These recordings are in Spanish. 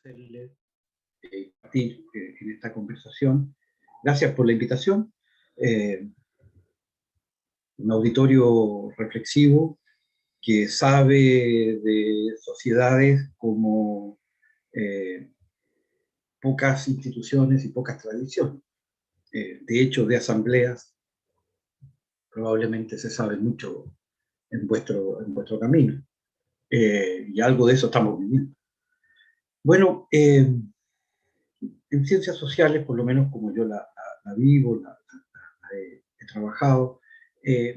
hacerle partir en esta conversación. Gracias por la invitación. Un auditorio reflexivo que sabe de sociedades como pocas instituciones y pocas tradiciones. De hecho, de asambleas probablemente se sabe mucho en vuestro camino. Y algo de eso estamos viviendo. Bueno, en ciencias sociales, por lo menos como yo la vivo, la he trabajado,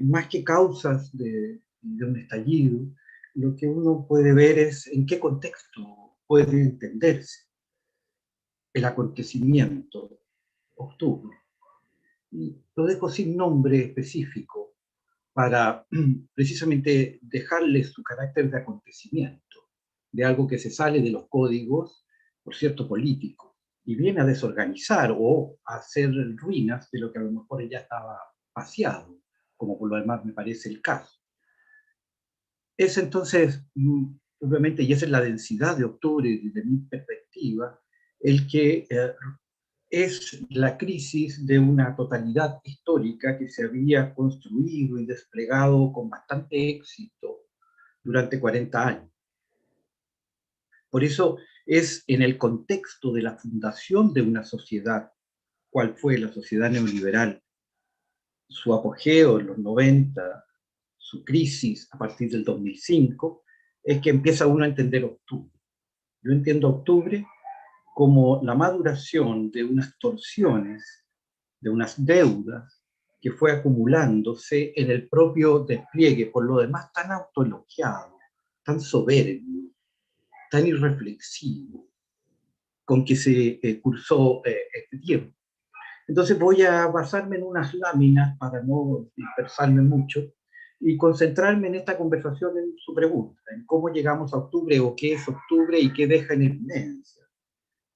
más que causas de un estallido, lo que uno puede ver es en qué contexto puede entenderse el acontecimiento octubre. Y lo dejo sin nombre específico para precisamente darle su carácter de acontecimiento, de algo que se sale de los códigos, por cierto, políticos, y viene a desorganizar o a hacer ruinas de lo que a lo mejor ya estaba vaciado, como por lo demás me parece el caso. Es entonces, obviamente, y esa es la densidad de octubre desde mi perspectiva, el que es la crisis de una totalidad histórica que se había construido y desplegado con bastante éxito durante 40 años. Por eso es en el contexto de la fundación de una sociedad, cual fue la sociedad neoliberal, su apogeo en los 90, su crisis a partir del 2005, es que empieza uno a entender octubre. Yo entiendo octubre como la maduración de unas torsiones, de unas deudas que fue acumulándose en el propio despliegue, por lo demás tan autoelogiado, tan soberbio, tan irreflexivo, con que se cursó este tiempo. Entonces voy a basarme en unas láminas para no dispersarme mucho y concentrarme en esta conversación en su pregunta, en cómo llegamos a octubre o qué es octubre y qué deja en evidencia.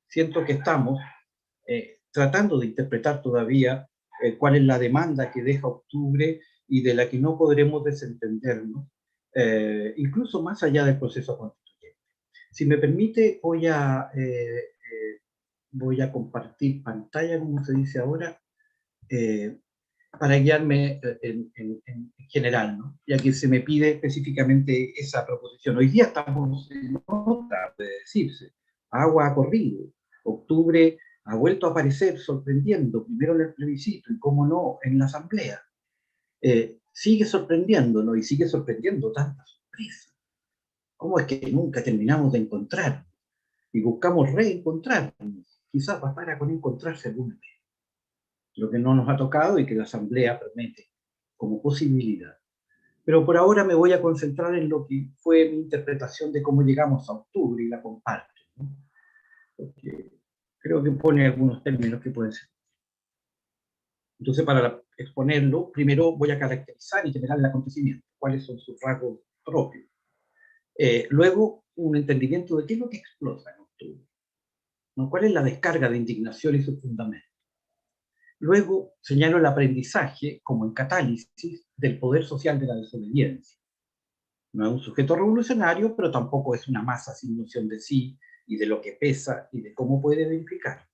Siento que estamos tratando de interpretar todavía cuál es la demanda que deja octubre y de la que no podremos desentendernos, incluso más allá del proceso constituyente. Si me permite, voy a compartir pantalla, como se dice ahora, para guiarme en general, ¿no? Ya que se me pide específicamente esa proposición. Hoy día estamos en otra, puede decirse. Agua ha corrido. Octubre ha vuelto a aparecer sorprendiendo, primero en el plebiscito y, cómo no, en la asamblea. Sigue sorprendiéndonos y sigue sorprendiendo tanta sorpresa. ¿Cómo es que nunca terminamos de encontrar? Y buscamos reencontrarnos. Quizás bastara con encontrarse alguna vez. Lo que no nos ha tocado y que la asamblea permite como posibilidad. Pero por ahora me voy a concentrar en lo que fue mi interpretación de cómo llegamos a octubre y la comparto, ¿no? Porque creo que pone algunos términos que pueden ser. Entonces, para exponerlo, primero voy a caracterizar y generar el acontecimiento, cuáles son sus rasgos propios. Luego, un entendimiento de qué es lo que explota en octubre, ¿no? Cuál es la descarga de indignación y sus fundamentos. Luego, señalo el aprendizaje como en catálisis del poder social de la desobediencia. No es un sujeto revolucionario, pero tampoco es una masa sin noción de sí y de lo que pesa y de cómo puede verificar.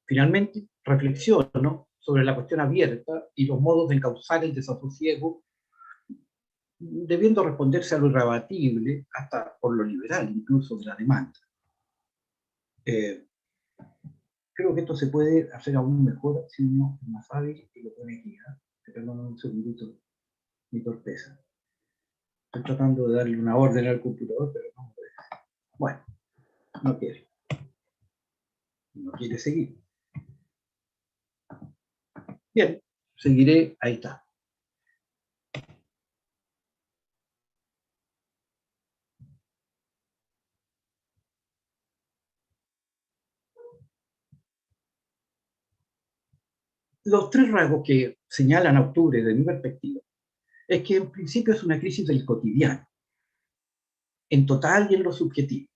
Finalmente, reflexiono sobre la cuestión abierta y los modos de encauzar el desasosiego, debiendo responderse a lo irrebatible, hasta por lo liberal incluso de la demanda. Creo que esto se puede hacer aún mejor si uno es más hábil y lo pone aquí. Perdón un segundito mi torpeza. Estoy tratando de darle una orden al computador, pero no puede. Bueno, no quiere. No quiere seguir. Bien, seguiré. Ahí está. Los tres rasgos que señalan a octubre, de mi perspectiva, es que en principio es una crisis del cotidiano, en total y en lo subjetivo.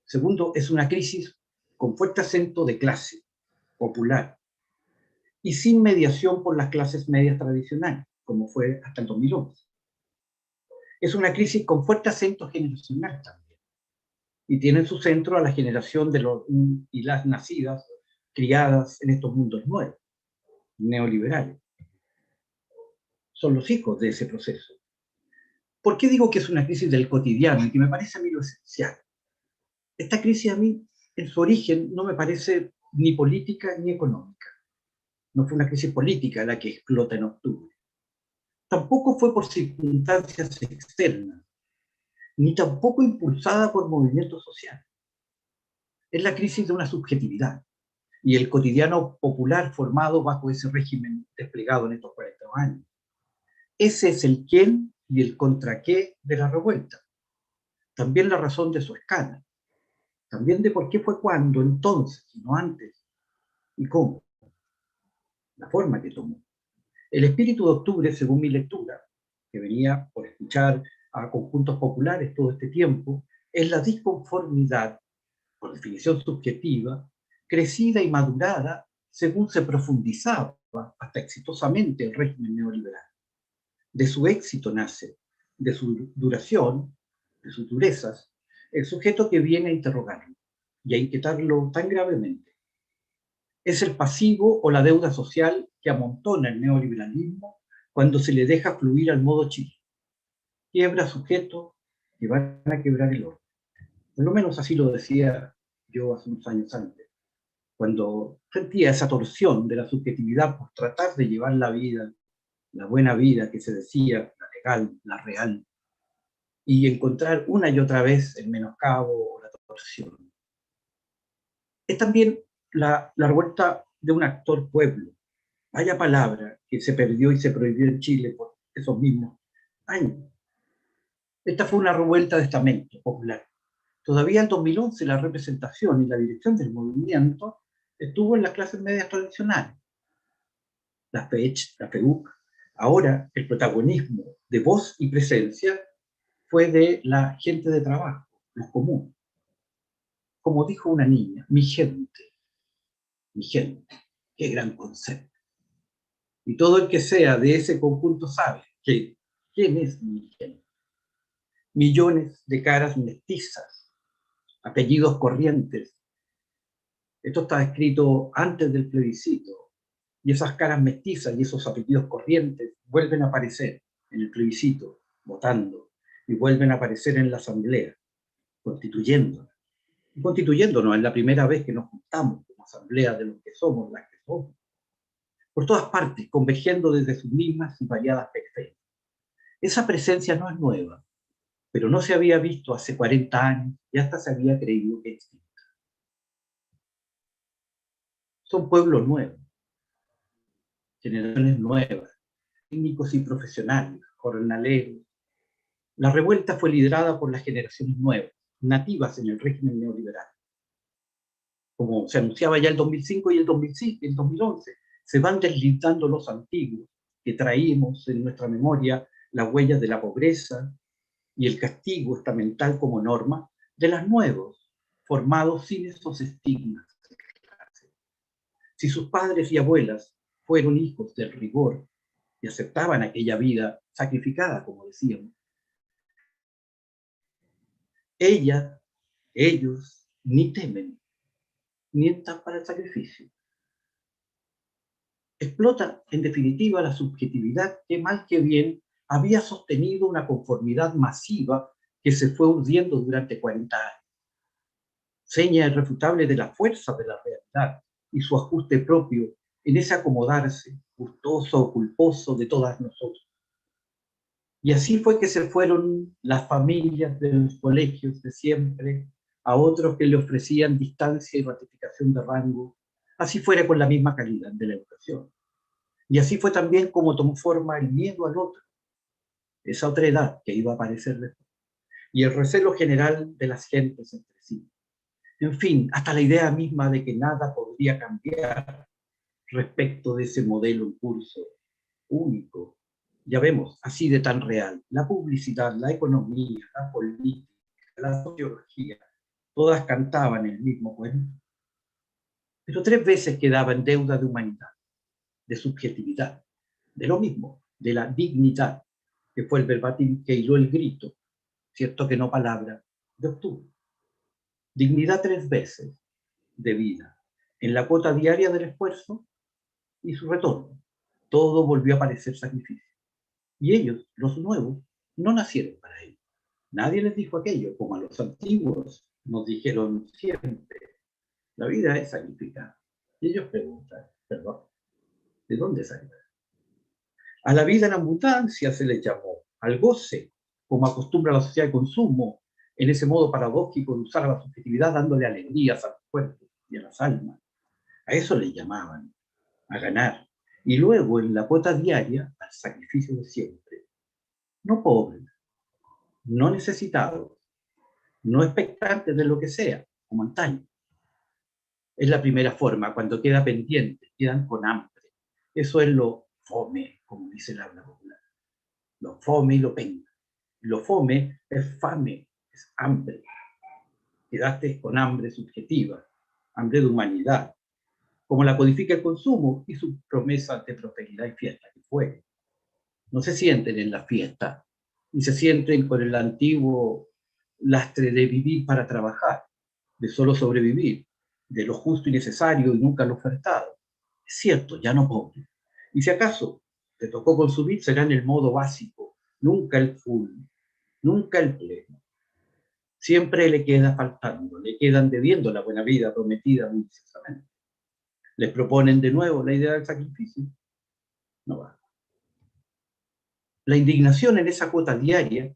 Segundo, es una crisis con fuerte acento de clase popular y sin mediación por las clases medias tradicionales, como fue hasta el 2011. Es una crisis con fuerte acento generacional también. y tienen su centro a la generación de los y las nacidas, criadas en estos mundos nuevos, neoliberales. Son los hijos de ese proceso. ¿Por qué digo que es una crisis del cotidiano y que me parece a mí lo esencial? Esta crisis a mí, en su origen, no me parece ni política ni económica. No fue una crisis política la que explota en octubre. Tampoco fue por circunstancias externas, ni tampoco impulsada por movimientos sociales. Es la crisis de una subjetividad y el cotidiano popular formado bajo ese régimen desplegado en estos 42 años. Ese es el quién y el contra qué de la revuelta. También la razón de su escala. También de por qué fue cuando, entonces, y no antes, y cómo. La forma que tomó. El espíritu de octubre, según mi lectura, que venía por escuchar a conjuntos populares todo este tiempo, es la disconformidad, por definición subjetiva, crecida y madurada según se profundizaba hasta exitosamente el régimen neoliberal. De su éxito nace, de su duración, de sus durezas, el sujeto que viene a interrogarlo y a inquietarlo tan gravemente. Es el pasivo o la deuda social que amontona el neoliberalismo cuando se le deja fluir al modo Chile. Quiebra sujetos que van a quebrar el orden. Por lo menos así lo decía yo hace unos años antes, cuando sentía esa torsión de la subjetividad por tratar de llevar la vida, la buena vida que se decía, la legal, la real, y encontrar una y otra vez el menoscabo o la torsión. Es también la revuelta de un actor pueblo. Vaya palabra que se perdió y se prohibió en Chile por esos mismos años. Esta fue una revuelta de estamento popular. Todavía en 2011 la representación y la dirección del movimiento estuvo en las clases medias tradicionales, la FECH, la FEUC. Ahora el protagonismo de voz y presencia fue de la gente de trabajo, los comunes. Como dijo una niña, mi gente, qué gran concepto. Y todo el que sea de ese conjunto sabe que quién es mi gente. Millones de caras mestizas, apellidos corrientes. Esto está escrito antes del plebiscito, y esas caras mestizas y esos apellidos corrientes vuelven a aparecer en el plebiscito, votando, y vuelven a aparecer en la asamblea, constituyéndonos. Y constituyéndonos es la primera vez que nos juntamos como asamblea de los que somos, las que somos. Por todas partes, convergiendo desde sus mismas y variadas periferias. Esa presencia no es nueva, pero no se había visto hace 40 años y hasta se había creído que existía. Son pueblos nuevos, generaciones nuevas, técnicos y profesionales, jornaleros. La revuelta fue liderada por las generaciones nuevas, nativas en el régimen neoliberal. Como se anunciaba ya el 2005 y el 2011, se van deslindando los antiguos, que traímos en nuestra memoria las huellas de la pobreza y el castigo estamental como norma, de los nuevos, formados sin esos estigmas. Si sus padres y abuelas fueron hijos del rigor y aceptaban aquella vida sacrificada, como decíamos, ellos ni temen, ni están para el sacrificio. Explota, en definitiva, la subjetividad que mal que bien había sostenido una conformidad masiva que se fue hundiendo durante 40 años. Seña irrefutable de la fuerza de la realidad y su ajuste propio en ese acomodarse gustoso o culposo de todas nosotros. Y así fue que se fueron las familias de los colegios de siempre a otros que le ofrecían distancia y ratificación de rango, así fuera con la misma calidad de la educación. Y así fue también como tomó forma el miedo al otro, esa otra edad que iba a aparecer después, y el recelo general de las gentes entre sí. En fin, hasta la idea misma de que nada podría cambiar respecto de ese modelo en curso único. Ya vemos, así de tan real. La publicidad, la economía, la política, la sociología, todas cantaban el mismo cuento. Pero 3 veces quedaba en deuda de humanidad, de subjetividad, de lo mismo, de la dignidad, que fue el verbatim que hiló el grito, cierto que no palabra, de octubre. Dignidad 3 veces de vida, en la cuota diaria del esfuerzo y su retorno. Todo volvió a parecer sacrificio. Y ellos, los nuevos, no nacieron para ello. Nadie les dijo aquello, como a los antiguos nos dijeron siempre. La vida es sacrificada. Y ellos preguntan, perdón, ¿de dónde salió? A la vida en abundancia se le llamó, al goce, como acostumbra la sociedad de consumo, en ese modo paradójico de usar la subjetividad dándole alegrías a los cuerpos y a las almas. A eso le llamaban, a ganar. Y luego en la cuota diaria, al sacrificio de siempre. No pobres, no necesitados, no expectantes de lo que sea, como antaño. Es la primera forma, cuando queda pendiente, quedan con hambre. Eso es lo fome, como dice el habla popular. Lo fome y lo penca. Lo fome es fame, es hambre. Quedaste con hambre subjetiva, hambre de humanidad, como la codifica el consumo y su promesa de prosperidad y fiesta, que fue. No se sienten en la fiesta, ni se sienten con el antiguo lastre de vivir para trabajar, de solo sobrevivir, de lo justo y necesario y nunca lo ofertado. Es cierto, ya no pobre. Y si acaso te tocó consumir, será en el modo básico, nunca el full, nunca el pleno. Siempre le queda faltando, le quedan debiendo la buena vida prometida muy precisamente. Les proponen de nuevo la idea del sacrificio, no va. La indignación en esa cuota diaria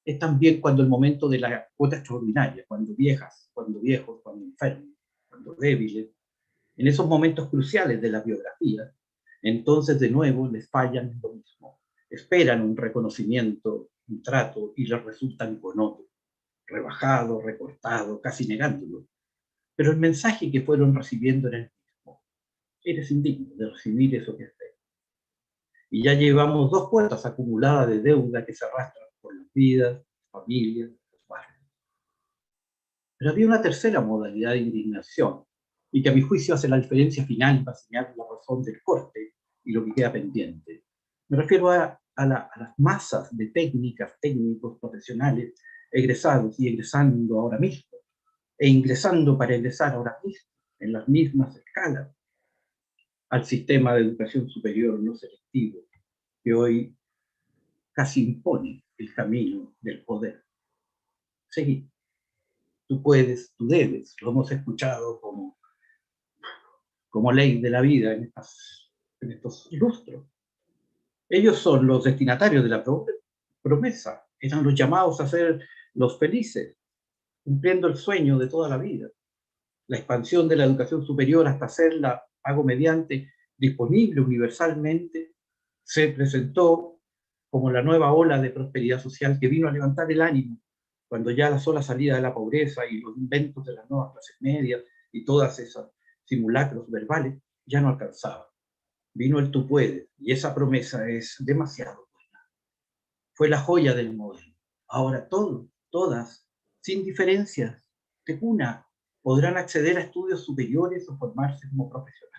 es también cuando el momento de la cuota extraordinaria, cuando viejas, cuando viejos, cuando enfermos, cuando débiles, en esos momentos cruciales de la biografía, entonces de nuevo les fallan lo mismo. Esperan un reconocimiento, un trato, y les resulta inconoto, rebajado, recortado, casi negándolo. Pero el mensaje que fueron recibiendo era el mismo. Eres indigno de recibir eso que esperas. Y ya llevamos 2 cuotas acumuladas de deuda que se arrastran por las vidas, familias, los barrios. Pero había una tercera modalidad de indignación, y que a mi juicio hace la diferencia final para señalar la razón del corte y lo que queda pendiente. Me refiero a las masas de técnicos, profesionales, egresados y egresando ahora mismo, e ingresando para egresar ahora mismo, en las mismas escalas, al sistema de educación superior no selectivo, que hoy casi impone el camino del poder. Seguí. Tú puedes, tú debes. Lo hemos escuchado como ley de la vida en estos lustros. Ellos son los destinatarios de la promesa. Eran los llamados a ser los felices, cumpliendo el sueño de toda la vida. La expansión de la educación superior hasta hacerla, pago mediante, disponible universalmente, se presentó como la nueva ola de prosperidad social que vino a levantar el ánimo cuando ya la sola salida de la pobreza y los inventos de las nuevas clases medias y todas esas simulacros verbales ya no alcanzaban. Vino el tú puedes, y esa promesa es demasiado buena. Fue la joya del modelo. Ahora todos, todas, sin diferencias de cuna, podrán acceder a estudios superiores o formarse como profesionales.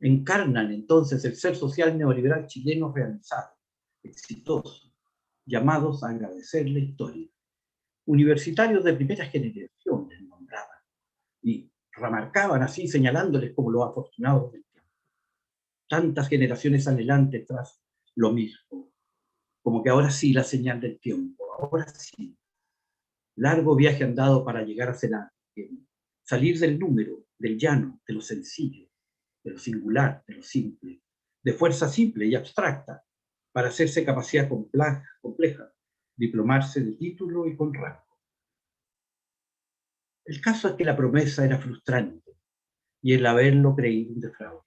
Encarnan entonces el ser social neoliberal chileno realizado, exitoso, llamados a agradecer la historia. Universitarios de primera generación les nombraban y remarcaban así señalándoles como los afortunados del tiempo. Tantas generaciones adelante tras lo mismo, como que ahora sí la señal del tiempo, ahora sí. Largo viaje andado para llegar a cenar, salir del número, del llano, de lo sencillo, de lo singular, de lo simple, de fuerza simple y abstracta, para hacerse capacidad compleja, diplomarse de título y con rango. El caso es que la promesa era frustrante y el haberlo creído un defraude.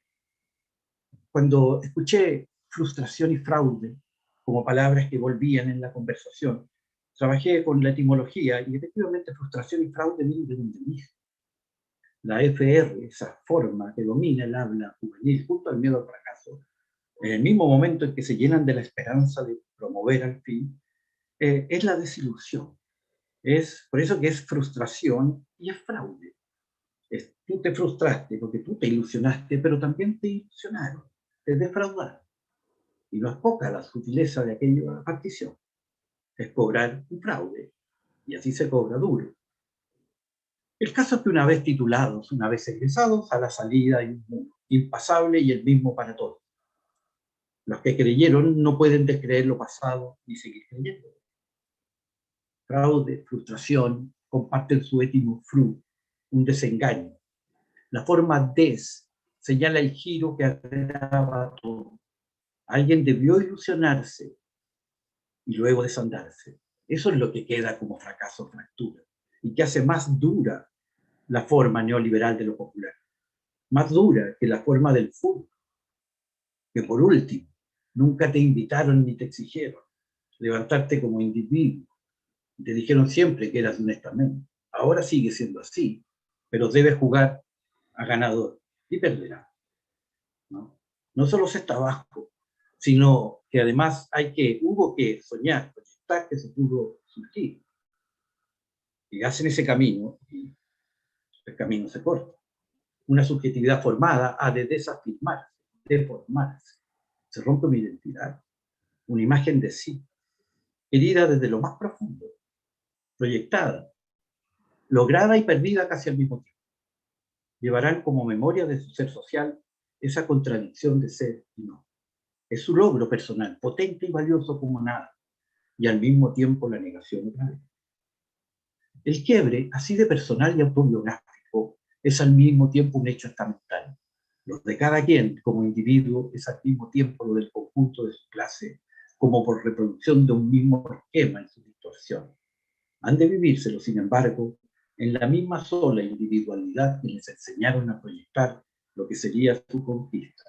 Cuando escuché frustración y fraude como palabras que volvían en la conversación, trabajé con la etimología y efectivamente frustración y fraude vienen de donde mismo. La FR, esa forma que domina el habla juvenil junto al miedo al fracaso, en el mismo momento en que se llenan de la esperanza de promover al fin, es la desilusión. Es por eso que es frustración y es fraude. Tú te frustraste porque tú te ilusionaste, pero también te ilusionaron, te defraudaron. Y no es poca la sutileza de aquella partición. Es cobrar un fraude, y así se cobra duro. El caso es que una vez titulados, una vez egresados, a la salida hay un muro impasable y el mismo para todos. Los que creyeron no pueden descreer lo pasado ni seguir creyendo. Fraude, frustración, comparten su étimo fru, un desengaño. La forma des señala el giro que agrava todo. Alguien debió ilusionarse y luego desandarse. Eso es lo que queda como fracaso o fractura, y que hace más dura la forma neoliberal de lo popular, más dura que la forma del fútbol, que por último, nunca te invitaron ni te exigieron levantarte como individuo, te dijeron siempre que eras un estamento. Ahora sigue siendo así, pero debes jugar a ganador y perderá. ¿No? No solo se está abajo, sino que además hubo que soñar, proyectar que se pudo surgir. Y hacen ese camino y el camino se corta. Una subjetividad formada ha de desafirmarse, deformarse. Se rompe una identidad, una imagen de sí, herida desde lo más profundo, proyectada, lograda y perdida casi al mismo tiempo. Llevarán como memoria de su ser social esa contradicción de ser y no. Es su logro personal, potente y valioso como nada, y al mismo tiempo la negación otra vez. El quiebre, así de personal y autobiográfico, es al mismo tiempo un hecho estamental. Lo de cada quien como individuo es al mismo tiempo lo del conjunto de su clase, como por reproducción de un mismo esquema en su distorsión. Han de vivírselo, sin embargo, en la misma sola individualidad que les enseñaron a proyectar lo que sería su conquista.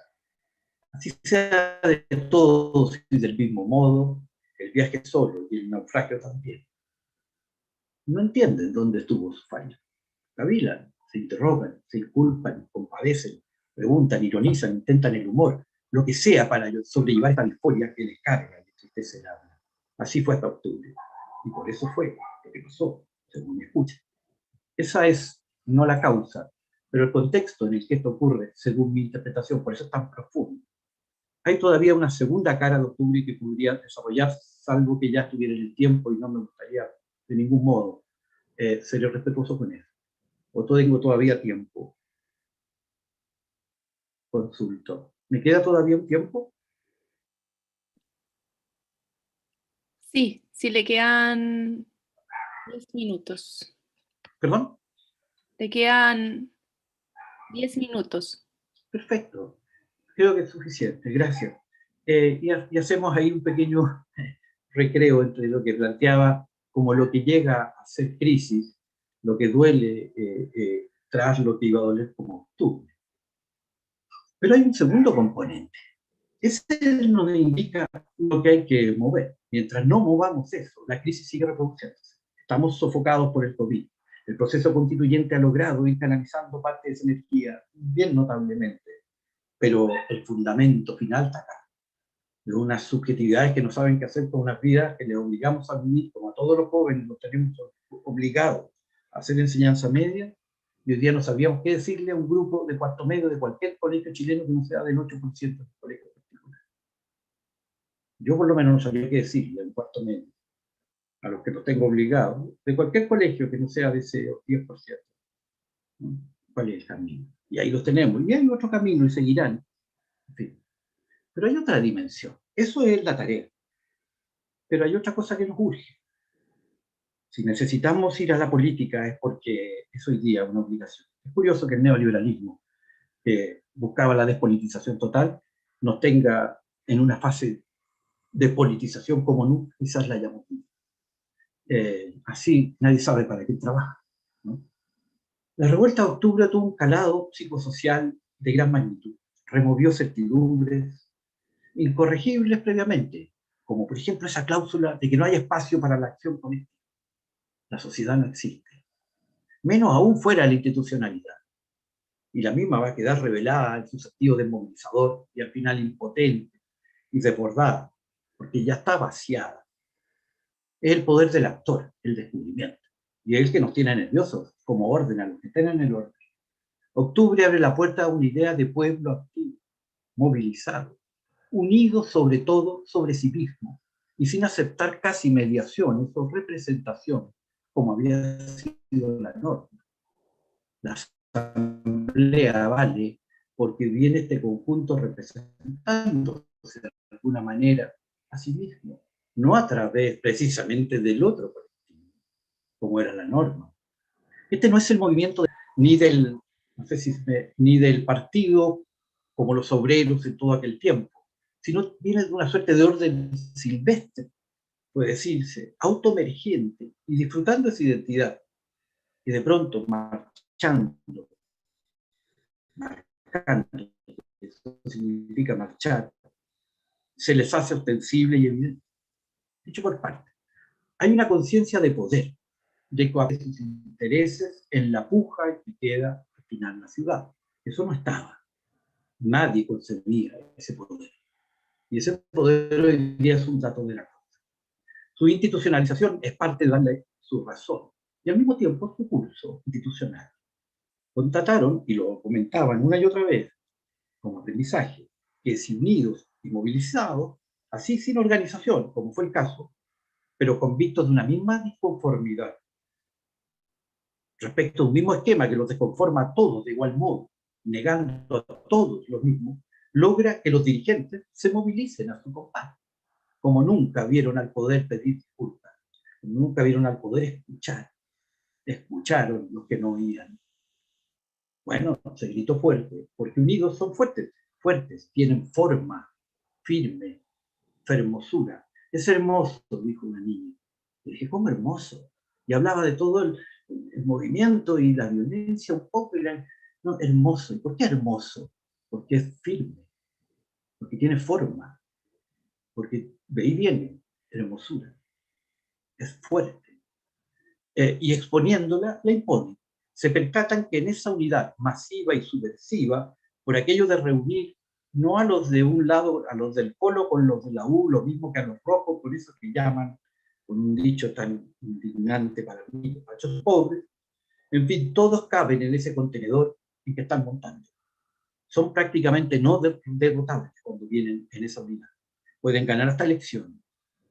Así sea de todos y del mismo modo, el viaje solo y el naufragio también. No entienden dónde estuvo su fallo. Cavilan, se interrogan, se inculpan, compadecen, preguntan, ironizan, intentan el humor, lo que sea para sobrellevar esta disforia que les carga y entristece el alma. Así fue hasta octubre. Y por eso fue lo que pasó, según me escucha. Esa es no la causa, pero el contexto en el que esto ocurre, según mi interpretación, por eso es tan profundo. Hay todavía una segunda cara de octubre que podría desarrollar, salvo que ya estuviera en el tiempo y no me gustaría de ningún modo ser respetuoso con eso. O tengo todavía tiempo. Consulto. ¿Me queda todavía un tiempo? Sí, sí le quedan 10 minutos. ¿Perdón? Te quedan 10 minutos. Perfecto. Creo que es suficiente. Gracias. Y hacemos ahí un pequeño recreo entre lo que planteaba como lo que llega a ser crisis, lo que duele tras lo que iba a doler como octubre. Pero hay un segundo componente. Ese nos indica lo que hay que mover. Mientras no movamos eso, la crisis sigue reproduciéndose. Estamos sofocados por el COVID. El proceso constituyente ha logrado ir canalizando parte de esa energía bien notablemente, pero el fundamento final está acá. De unas subjetividades que no saben qué hacer con unas vidas que les obligamos a vivir, como a todos los jóvenes los tenemos obligados a hacer enseñanza media, y hoy día no sabíamos qué decirle a un grupo de cuarto medio de cualquier colegio chileno que no sea del 8% del colegio particular. Yo por lo menos no sabía qué decirle en cuarto medio, a los que los tengo obligados, de cualquier colegio que no sea de ese 10%. ¿No? ¿Cuál es el camino? Y ahí los tenemos. Y hay otro camino y seguirán. En fin. Pero hay otra dimensión. Eso es la tarea. Pero hay otra cosa que nos urge. Si necesitamos ir a la política es porque es hoy día una obligación. Es curioso que el neoliberalismo, que buscaba la despolitización total, nos tenga en una fase de politización como nunca quizás la hayamos visto. Así nadie sabe para qué trabaja, ¿no? La revuelta de octubre tuvo un calado psicosocial de gran magnitud. Removió certidumbres incorregibles previamente, como por ejemplo esa cláusula de que no hay espacio para la acción política. La sociedad no existe, menos aún fuera de la institucionalidad. Y la misma va a quedar revelada en su sentido desmovilizador y al final impotente y desbordada, porque ya está vaciada. Es el poder del actor, el descubrimiento. Y es el que nos tiene nerviosos, como orden a los que estén en el orden. Octubre abre la puerta a una idea de pueblo activo, movilizado, unido sobre todo sobre sí mismo, y sin aceptar casi mediaciones o representaciones, como había sido la norma. La asamblea vale porque viene este conjunto representándose de alguna manera a sí mismo, no a través precisamente del otro colectivo, como era la norma. Este no es el movimiento ni del, no sé si ni del partido como los obreros en todo aquel tiempo, sino viene de una suerte de orden silvestre, puede decirse, autoemergente y disfrutando de su identidad. Y de pronto, marchando, marcando, eso significa marchar, se les hace ostensible y evidente. Dicho por parte, hay una conciencia de poder, de cohacer sus intereses en la puja que queda al final en la ciudad. Eso no estaba. Nadie concebía ese poder. Y ese poder hoy día es un dato de la cosa. Su institucionalización es parte de darle su razón y al mismo tiempo su curso institucional. Constataron, y lo comentaban una y otra vez, como aprendizaje, que si unidos y movilizados, así sin organización, como fue el caso, pero convictos de una misma disconformidad respecto a un mismo esquema que los desconforma a todos de igual modo, negando a todos lo mismo, logra que los dirigentes se movilicen a su compás, como nunca vieron al poder pedir disculpas, nunca vieron al poder escuchar, escucharon los que no oían. Bueno, se gritó fuerte, porque unidos son fuertes, fuertes, tienen forma, firme, hermosura. Es hermoso, dijo una niña. Y dije, ¿cómo hermoso? Y hablaba de todo el movimiento y la violencia un poco. No, hermoso. ¿Y por qué hermoso? Porque es firme, porque tiene forma, porque de ahí viene hermosura. Es fuerte. Y exponiéndola, la impone. Se percatan que en esa unidad masiva y subversiva, por aquello de reunir no a los de un lado, a los del polo con los de la U, lo mismo que a los rojos, por eso que llaman, con un dicho tan indignante para mí, los machos pobres. En fin, todos caben en ese contenedor en que están montando. Son prácticamente no derrotables cuando vienen en esa unidad. Pueden ganar hasta elecciones,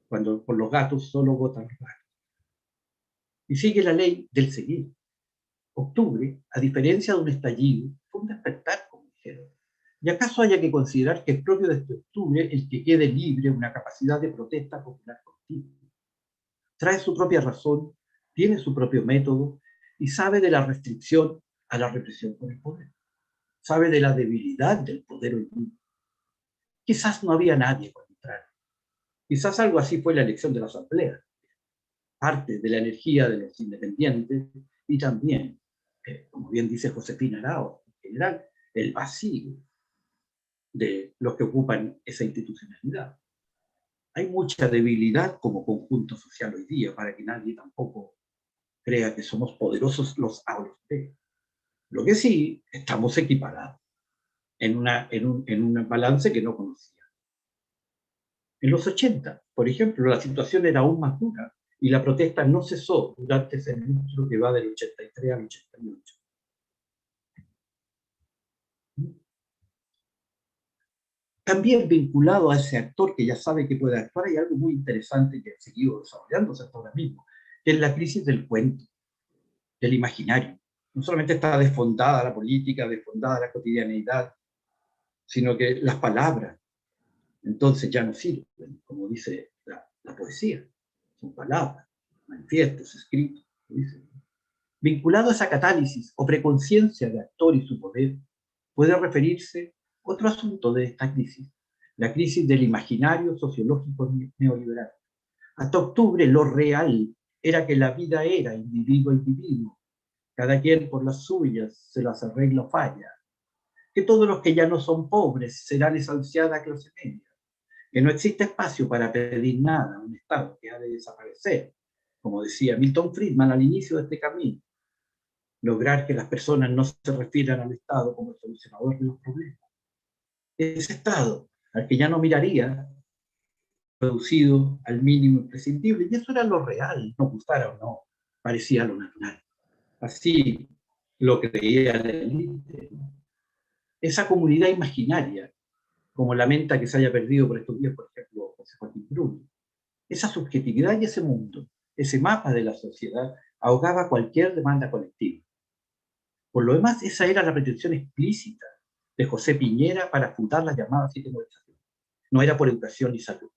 cuando por los gatos solo votan los gatos. Y sigue la ley del seguir. Octubre, a diferencia de un estallido, fue un despertar, como dijeron. ¿Y acaso haya que considerar que es propio de este octubre el que quede libre una capacidad de protesta popular continua? Trae su propia razón, tiene su propio método y sabe de la restricción a la represión por el poder. Sabe de la debilidad del poder hoy día. Quizás no había nadie para entrar. Quizás algo así fue la elección de la Asamblea. Parte de la energía de los independientes y también, como bien dice Josefina Arao, en general, el vacío de los que ocupan esa institucionalidad. Hay mucha debilidad como conjunto social hoy día para que nadie tampoco crea que somos poderosos los A o los B. Lo que sí, estamos equiparados en un balance que no conocía. En los 80, por ejemplo, la situación era aún más dura y la protesta no cesó durante ese lustro que va del 83 al 88. También vinculado a ese actor que ya sabe que puede actuar, hay algo muy interesante que ha seguido desarrollándose hasta ahora mismo, que es la crisis del cuento, del imaginario. No solamente está desfondada la política, desfondada la cotidianeidad, sino que las palabras, entonces ya no sirven, como dice la poesía. Son palabras, manifiestos, escritos, dice. Vinculado a esa catálisis o preconciencia de actor y su poder, puede referirse otro asunto de esta crisis, la crisis del imaginario sociológico neoliberal. Hasta octubre lo real era que la vida era individuo a individuo, cada quien por las suyas se las arregla o falla, que todos los que ya no son pobres serán esa ansiada clase media, que no existe espacio para pedir nada a un Estado que ha de desaparecer, como decía Milton Friedman al inicio de este camino, lograr que las personas no se refieran al Estado como el solucionador de los problemas. Ese Estado al que ya no miraría, reducido al mínimo imprescindible, y eso era lo real, nos gustara o no, parecía lo natural. Así lo creía la élite. Esa comunidad imaginaria, como lamenta que se haya perdido por estos días, por ejemplo, José Joaquín Bruno, esa subjetividad y ese mundo, ese mapa de la sociedad, ahogaba cualquier demanda colectiva. Por lo demás, esa era la pretensión explícita de José Piñera para fundar la llamada 7 movilización. No era por educación ni salud,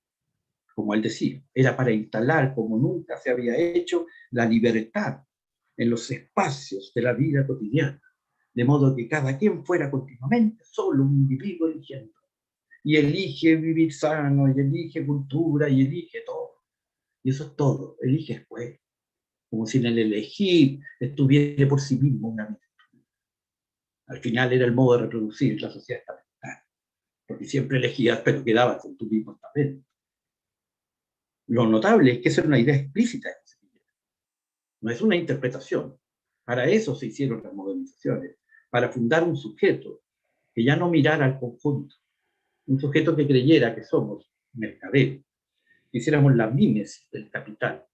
como él decía, era para instalar, como nunca se había hecho, la libertad en los espacios de la vida cotidiana, de modo que cada quien fuera continuamente solo un individuo eligiendo. Y elige vivir sano, y elige cultura, y elige todo. Y eso es todo, elige después. Como si en el elegir estuviera por sí mismo una vida. Al final era el modo de reproducir la sociedad estamentaria, porque siempre elegías, pero quedabas en tu mismo estamento. Lo notable es que esa era una idea explícita, no es una interpretación. Para eso se hicieron las modernizaciones, para fundar un sujeto que ya no mirara al conjunto, un sujeto que creyera que somos mercaderes, que hiciéramos la mímesis del capital,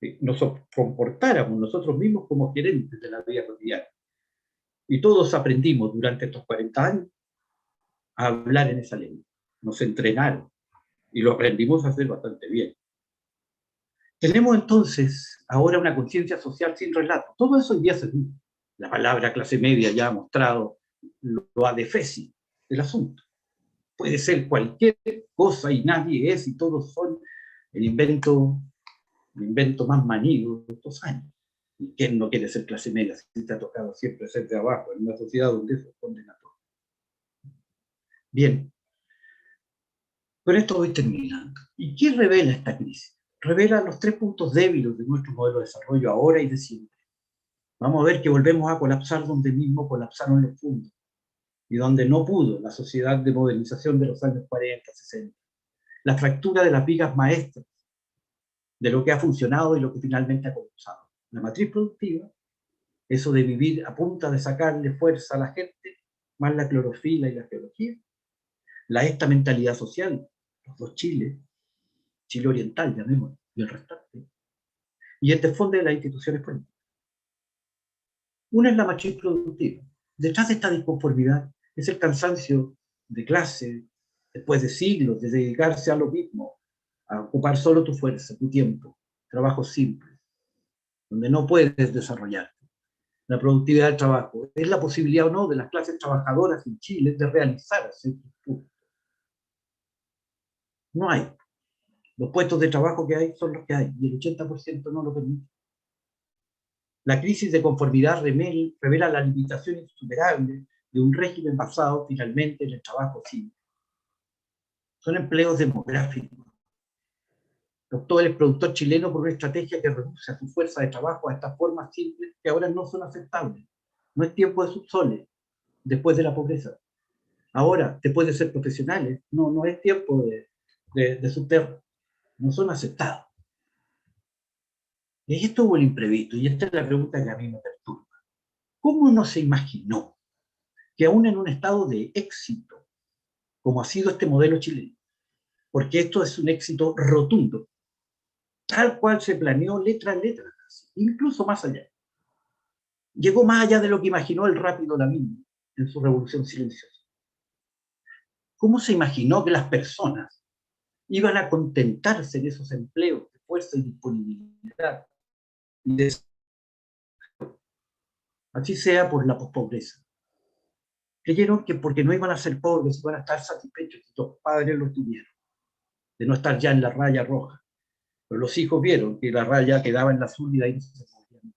que nos comportáramos nosotros mismos como gerentes de la vida cotidiana. Y todos aprendimos durante estos 40 años a hablar en esa lengua. Nos entrenaron y lo aprendimos a hacer bastante bien. Tenemos entonces ahora una conciencia social sin relato. Todo eso hoy día se dice. La palabra clase media ya ha mostrado lo adefesio del asunto. Puede ser cualquier cosa y nadie es y todos son el invento más manido de estos años. ¿Y quién no quiere ser clase media si te ha tocado siempre ser de abajo en una sociedad donde eso es condenatorio? Bien, con esto voy terminando. ¿Y qué revela esta crisis? Revela los 3 puntos débiles de nuestro modelo de desarrollo ahora y de siempre. Vamos a ver que volvemos a colapsar donde mismo colapsaron los fondos y donde no pudo la sociedad de modernización de los años 40, 60. La fractura de las vigas maestras de lo que ha funcionado y lo que finalmente ha colapsado. La matriz productiva, eso de vivir a punta de sacarle fuerza a la gente, más la clorofila y la geología. Esta mentalidad social, los 2 Chiles, Chile oriental, llamémoslo, y el restante. Y el desfonde de las instituciones políticas. Una es la matriz productiva. Detrás de esta disconformidad es el cansancio de clase, después de siglos, de dedicarse a lo mismo, a ocupar solo tu fuerza, tu tiempo, trabajo simple, donde no puedes desarrollarte. La productividad del trabajo es la posibilidad o no de las clases trabajadoras en Chile de realizarse en sus puntos. No hay. Los puestos de trabajo que hay son los que hay, y el 80% no lo permite. La crisis de conformidad revela la limitación insuperable de un régimen basado finalmente en el trabajo simple. Son empleos demográficos. Optó el productor chileno por una estrategia que reduce a su fuerza de trabajo a estas formas simples que ahora no son aceptables. No es tiempo de subsoles, después de la pobreza. Ahora, después de ser profesionales, no es tiempo de subterráneo. No son aceptados. Y esto hubo el imprevisto, y esta es la pregunta que a mí me perturba. ¿Cómo no se imaginó que aún en un estado de éxito, como ha sido este modelo chileno, porque esto es un éxito rotundo, tal cual se planeó letra a letra, incluso más allá. Llegó más allá de lo que imaginó el rápido Lavín en su revolución silenciosa. ¿Cómo se imaginó que las personas iban a contentarse en esos empleos de fuerza y disponibilidad? Así sea por la pospobreza. Creyeron que porque no iban a ser pobres, iban a estar satisfechos si los padres los tuvieron, de no estar ya en la raya roja. Pero los hijos vieron que la raya quedaba en la azul y de ahí no se movía.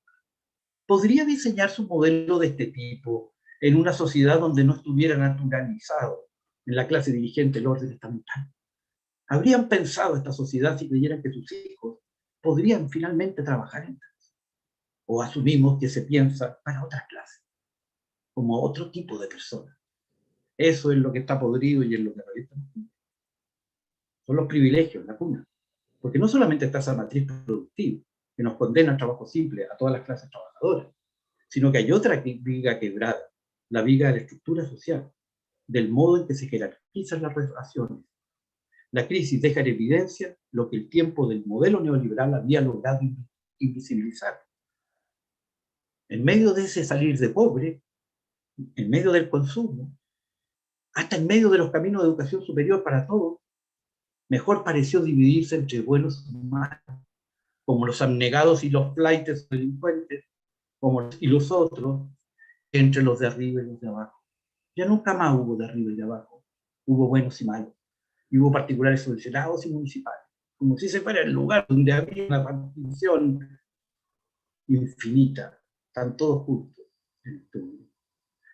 ¿Podría diseñarse un modelo de este tipo en una sociedad donde no estuviera naturalizado en la clase dirigente el orden estamental? ¿Habrían pensado esta sociedad si creyeran que sus hijos podrían finalmente trabajar en casa? ¿O asumimos que se piensa para otras clases, como otro tipo de personas? Eso es lo que está podrido y es lo que revienta. Son los privilegios, la cuna. Porque no solamente está esa matriz productiva, que nos condena al trabajo simple a todas las clases trabajadoras, sino que hay otra viga quebrada, la viga de la estructura social, del modo en que se jerarquizan las relaciones. La crisis deja en evidencia lo que el tiempo del modelo neoliberal había logrado invisibilizar. En medio de ese salir de pobre, en medio del consumo, hasta en medio de los caminos de educación superior para todos, mejor pareció dividirse entre buenos y malos, como los abnegados y los flaites delincuentes, y los otros, entre los de arriba y los de abajo. Ya nunca más hubo de arriba y de abajo. Hubo buenos y malos. Y hubo particulares subvencionados y municipales. Como si se fuera el lugar donde había una partición infinita. Están todos juntos.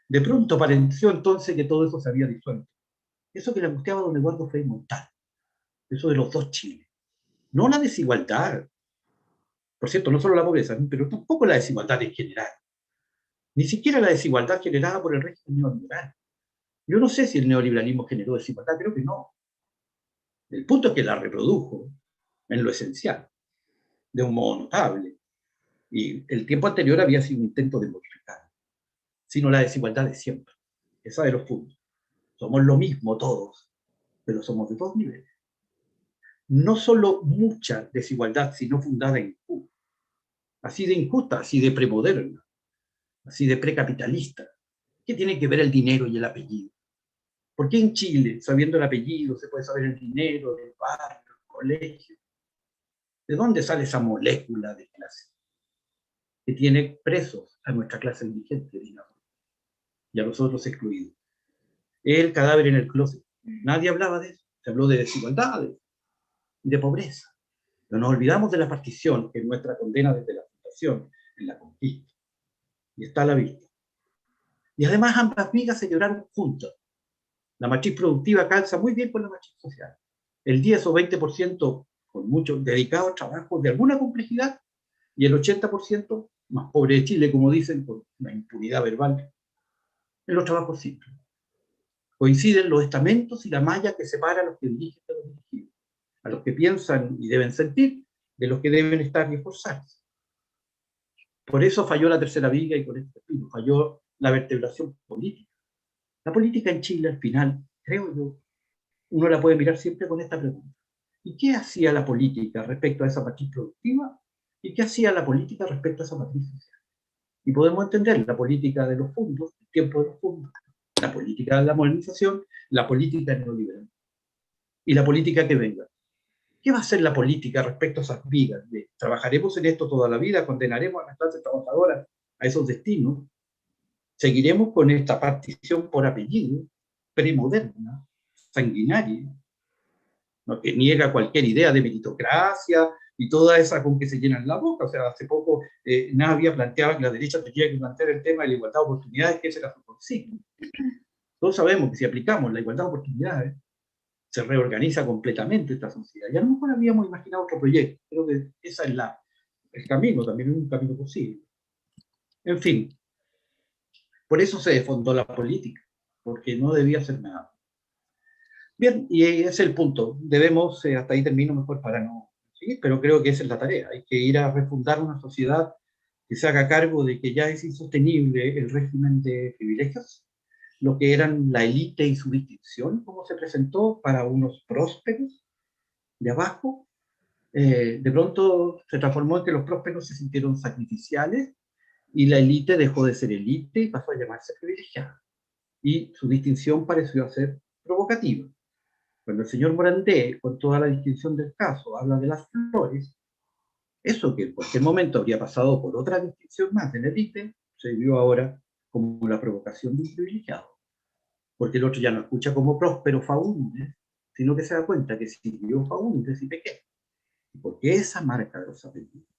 De pronto pareció entonces que todo eso se había disuelto. Eso que le angustiaba a don Eduardo Frei Montalva. Eso de los dos Chiles. No la desigualdad. Por cierto, no solo la pobreza, pero tampoco la desigualdad en general. Ni siquiera la desigualdad generada por el régimen neoliberal. Yo no sé si el neoliberalismo generó desigualdad, creo que no. El punto es que la reprodujo en lo esencial, de un modo notable. Y el tiempo anterior había sido un intento de modificar, sino la desigualdad de siempre. Esa de los puntos. Somos lo mismo todos, pero somos de dos niveles. No solo mucha desigualdad, sino fundada en Q. Así de injusta, así de premoderna, así de precapitalista. ¿Qué tiene que ver el dinero y el apellido? ¿Por qué en Chile, sabiendo el apellido, se puede saber el dinero, el barrio, el colegio? ¿De dónde sale esa molécula de clase que tiene presos a nuestra clase dirigente, digamos, y a los otros excluidos? El cadáver en el closet. Nadie hablaba de eso. Se habló de desigualdades y de pobreza. Pero nos olvidamos de la partición, que es nuestra condena desde la fundación, en la conquista. Y está a la vista. Y además ambas vidas se lloraron juntas. La matriz productiva calza muy bien con la matriz social. El 10 o 20% con mucho dedicado a trabajos de alguna complejidad y el 80% más pobre de Chile, como dicen, por la impunidad verbal, en los trabajos simples. Coinciden los estamentos y la malla que separa a los que dirigen de los dirigidos, a los que piensan y deben sentir, de los que deben estar y esforzarse. Por eso falló la tercera viga y con este espíritu falló la vertebración política. La política en Chile, al final, creo yo, uno la puede mirar siempre con esta pregunta. ¿Y qué hacía la política respecto a esa matriz productiva? ¿Y qué hacía la política respecto a esa matriz social? Y podemos entender la política de los fondos, el tiempo de los fondos, la política de la modernización, la política neoliberal y la política que venga. ¿Qué va a hacer la política respecto a esas vidas? ¿Trabajaremos en esto toda la vida? ¿Condenaremos a las clases trabajadoras a esos destinos? ¿Seguiremos con esta partición por apellido, premoderna, sanguinaria, ¿no?, que niega cualquier idea de meritocracia y toda esa con que se llenan la boca? O sea, hace poco Navia planteaba que la derecha tenía que plantear el tema de la igualdad de oportunidades, que ese era su consigna. Todos sabemos que si aplicamos la igualdad de oportunidades, se reorganiza completamente esta sociedad. Y a lo mejor habíamos imaginado otro proyecto. Creo que ese es el camino, también es un camino posible. En fin, por eso se desfondó la política, porque no debía hacer nada. Bien, y ese es el punto. Debemos, hasta ahí termino mejor para no seguir, pero creo que esa es la tarea. Hay que ir a refundar una sociedad que se haga cargo de que ya es insostenible el régimen de privilegios, lo que eran la élite y su distinción, como se presentó para unos prósperos de abajo. De pronto se transformó en que los prósperos se sintieron sacrificiales y la élite dejó de ser élite y pasó a llamarse privilegiada. Y su distinción pareció ser provocativa. Cuando el señor Morandé, con toda la distinción del caso, habla de las flores, eso que en cualquier momento habría pasado por otra distinción más de la élite, se vio ahora como la provocación de un privilegiado. Porque el otro ya no escucha como Próspero Faúndez, sino que se da cuenta que sirvió Faúndez y Pequé. Porque esa marca de los apellidos.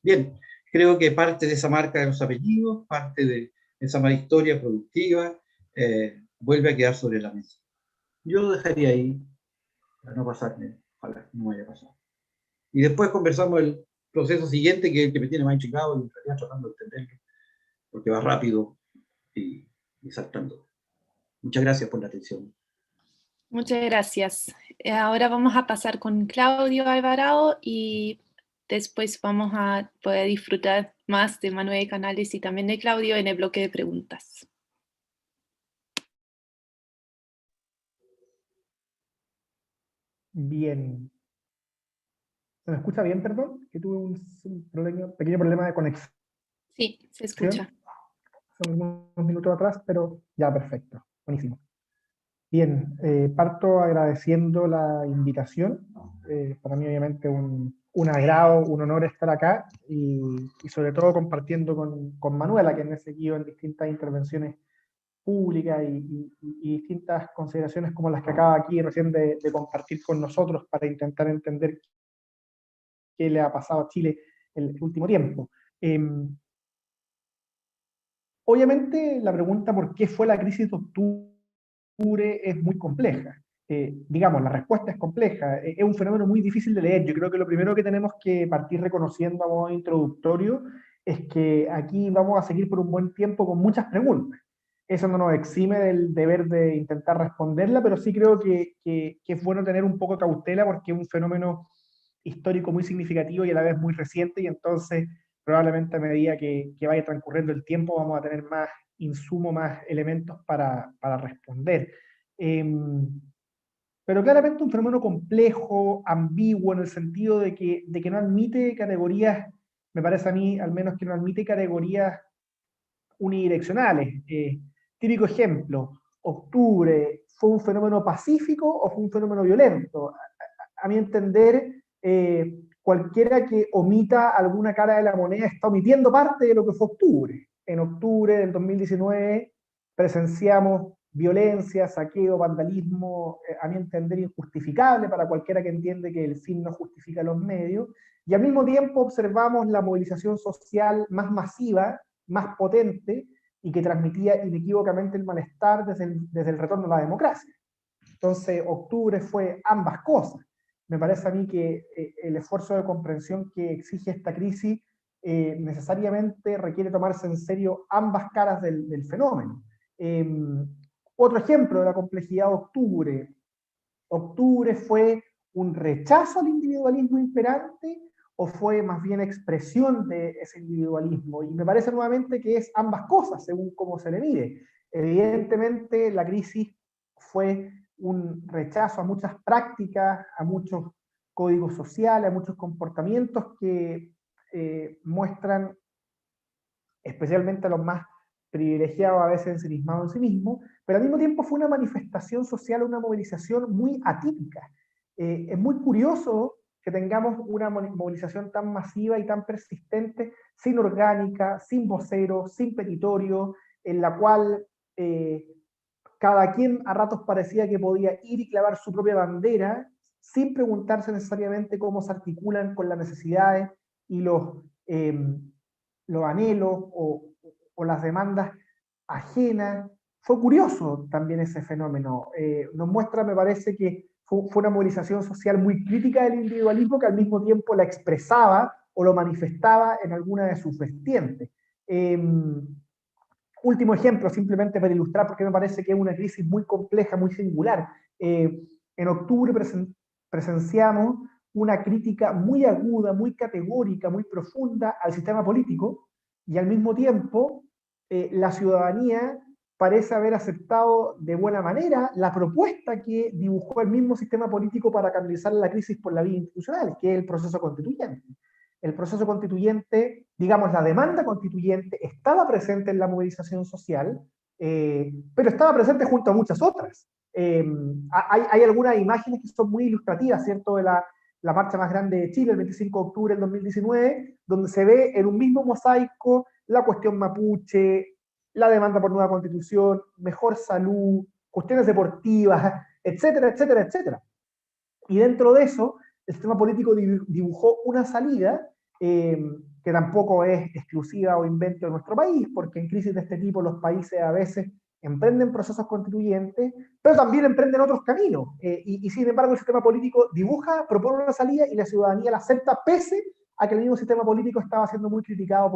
Bien, creo que parte de esa marca de los apellidos, parte de esa mala historia productiva, vuelve a quedar sobre la mesa. Yo lo dejaría ahí, para no pasarme, ojalá no me haya pasado. Y después conversamos el proceso siguiente, que es el que me tiene más intrigado, y en realidad tratando de entenderlo, porque va rápido y saltando. Muchas gracias por la atención. Muchas gracias. Ahora vamos a pasar con Claudio Alvarado y después vamos a poder disfrutar más de Manuel Canales y también de Claudio en el bloque de preguntas. Bien. ¿Se me escucha bien, perdón? Que tuve un pequeño problema de conexión. Sí, se escucha. Son unos minutos atrás, pero ya perfecto. Buenísimo. Bien, parto agradeciendo la invitación. Para mí obviamente un un agrado, un honor estar acá y sobre todo compartiendo con Manuela, que me ha seguido en distintas intervenciones públicas y distintas consideraciones como las que acaba aquí recién de compartir con nosotros para intentar entender qué le ha pasado a Chile en el último tiempo. Obviamente la pregunta por qué fue la crisis de octubre es muy compleja. Digamos, la respuesta es compleja, es un fenómeno muy difícil de leer. Yo creo que lo primero que tenemos que partir reconociendo a modo introductorio es que aquí vamos a seguir por un buen tiempo con muchas preguntas. Eso no nos exime del deber de intentar responderla, pero sí creo que es bueno tener un poco de cautela porque es un fenómeno histórico muy significativo y a la vez muy reciente, y entonces probablemente a medida que vaya transcurriendo el tiempo vamos a tener más insumo, más elementos para responder. Pero claramente un fenómeno complejo, ambiguo, en el sentido de que no admite categorías, me parece a mí al menos que no admite categorías unidireccionales. Típico ejemplo, octubre, ¿fue un fenómeno pacífico o fue un fenómeno violento? A mi entender, cualquiera que omita alguna cara de la moneda está omitiendo parte de lo que fue octubre. En octubre del 2019 presenciamos violencia, saqueo, vandalismo, a mi entender injustificable para cualquiera que entiende que el fin no justifica los medios, y al mismo tiempo observamos la movilización social más masiva, más potente, y que transmitía inequívocamente el malestar desde el retorno a la democracia. Entonces, octubre fue ambas cosas. Me parece a mí que el esfuerzo de comprensión que exige esta crisis necesariamente requiere tomarse en serio ambas caras del fenómeno. Otro ejemplo de la complejidad de octubre. ¿Octubre fue un rechazo al individualismo imperante o fue más bien expresión de ese individualismo? Y me parece nuevamente que es ambas cosas, según cómo se le mire. Evidentemente, la crisis fue un rechazo a muchas prácticas, a muchos códigos sociales, a muchos comportamientos que muestran, especialmente a los más privilegiados, a veces ensimismados en sí mismos, pero al mismo tiempo fue una manifestación social, una movilización muy atípica. Es muy curioso que tengamos una movilización tan masiva y tan persistente, sin orgánica, sin vocero, sin petitorio, en la cual cada quien a ratos parecía que podía ir y clavar su propia bandera, sin preguntarse necesariamente cómo se articulan con las necesidades y los anhelos o las demandas ajenas. Fue curioso también ese fenómeno. Nos muestra, me parece, que fue una movilización social muy crítica del individualismo que al mismo tiempo la expresaba o lo manifestaba en alguna de sus vertientes. Último ejemplo, simplemente para ilustrar, porque me parece que es una crisis muy compleja, muy singular. En octubre presenciamos una crítica muy aguda, muy categórica, muy profunda al sistema político, y al mismo tiempo la ciudadanía parece haber aceptado de buena manera la propuesta que dibujó el mismo sistema político para canalizar la crisis por la vía institucional, que es el proceso constituyente. El proceso constituyente, digamos, la demanda constituyente estaba presente en la movilización social, pero estaba presente junto a muchas otras. Hay algunas imágenes que son muy ilustrativas, ¿cierto?, de la marcha más grande de Chile, el 25 de octubre del 2019, donde se ve en un mismo mosaico la cuestión mapuche, la demanda por nueva constitución, mejor salud, cuestiones deportivas, etcétera, etcétera, etcétera. Y dentro de eso, el sistema político dibujó una salida que tampoco es exclusiva o invento de nuestro país, porque en crisis de este tipo los países a veces emprenden procesos constituyentes, pero también emprenden otros caminos. Y sin embargo el sistema político dibuja, propone una salida y la ciudadanía la acepta pese a que el mismo sistema político estaba siendo muy criticado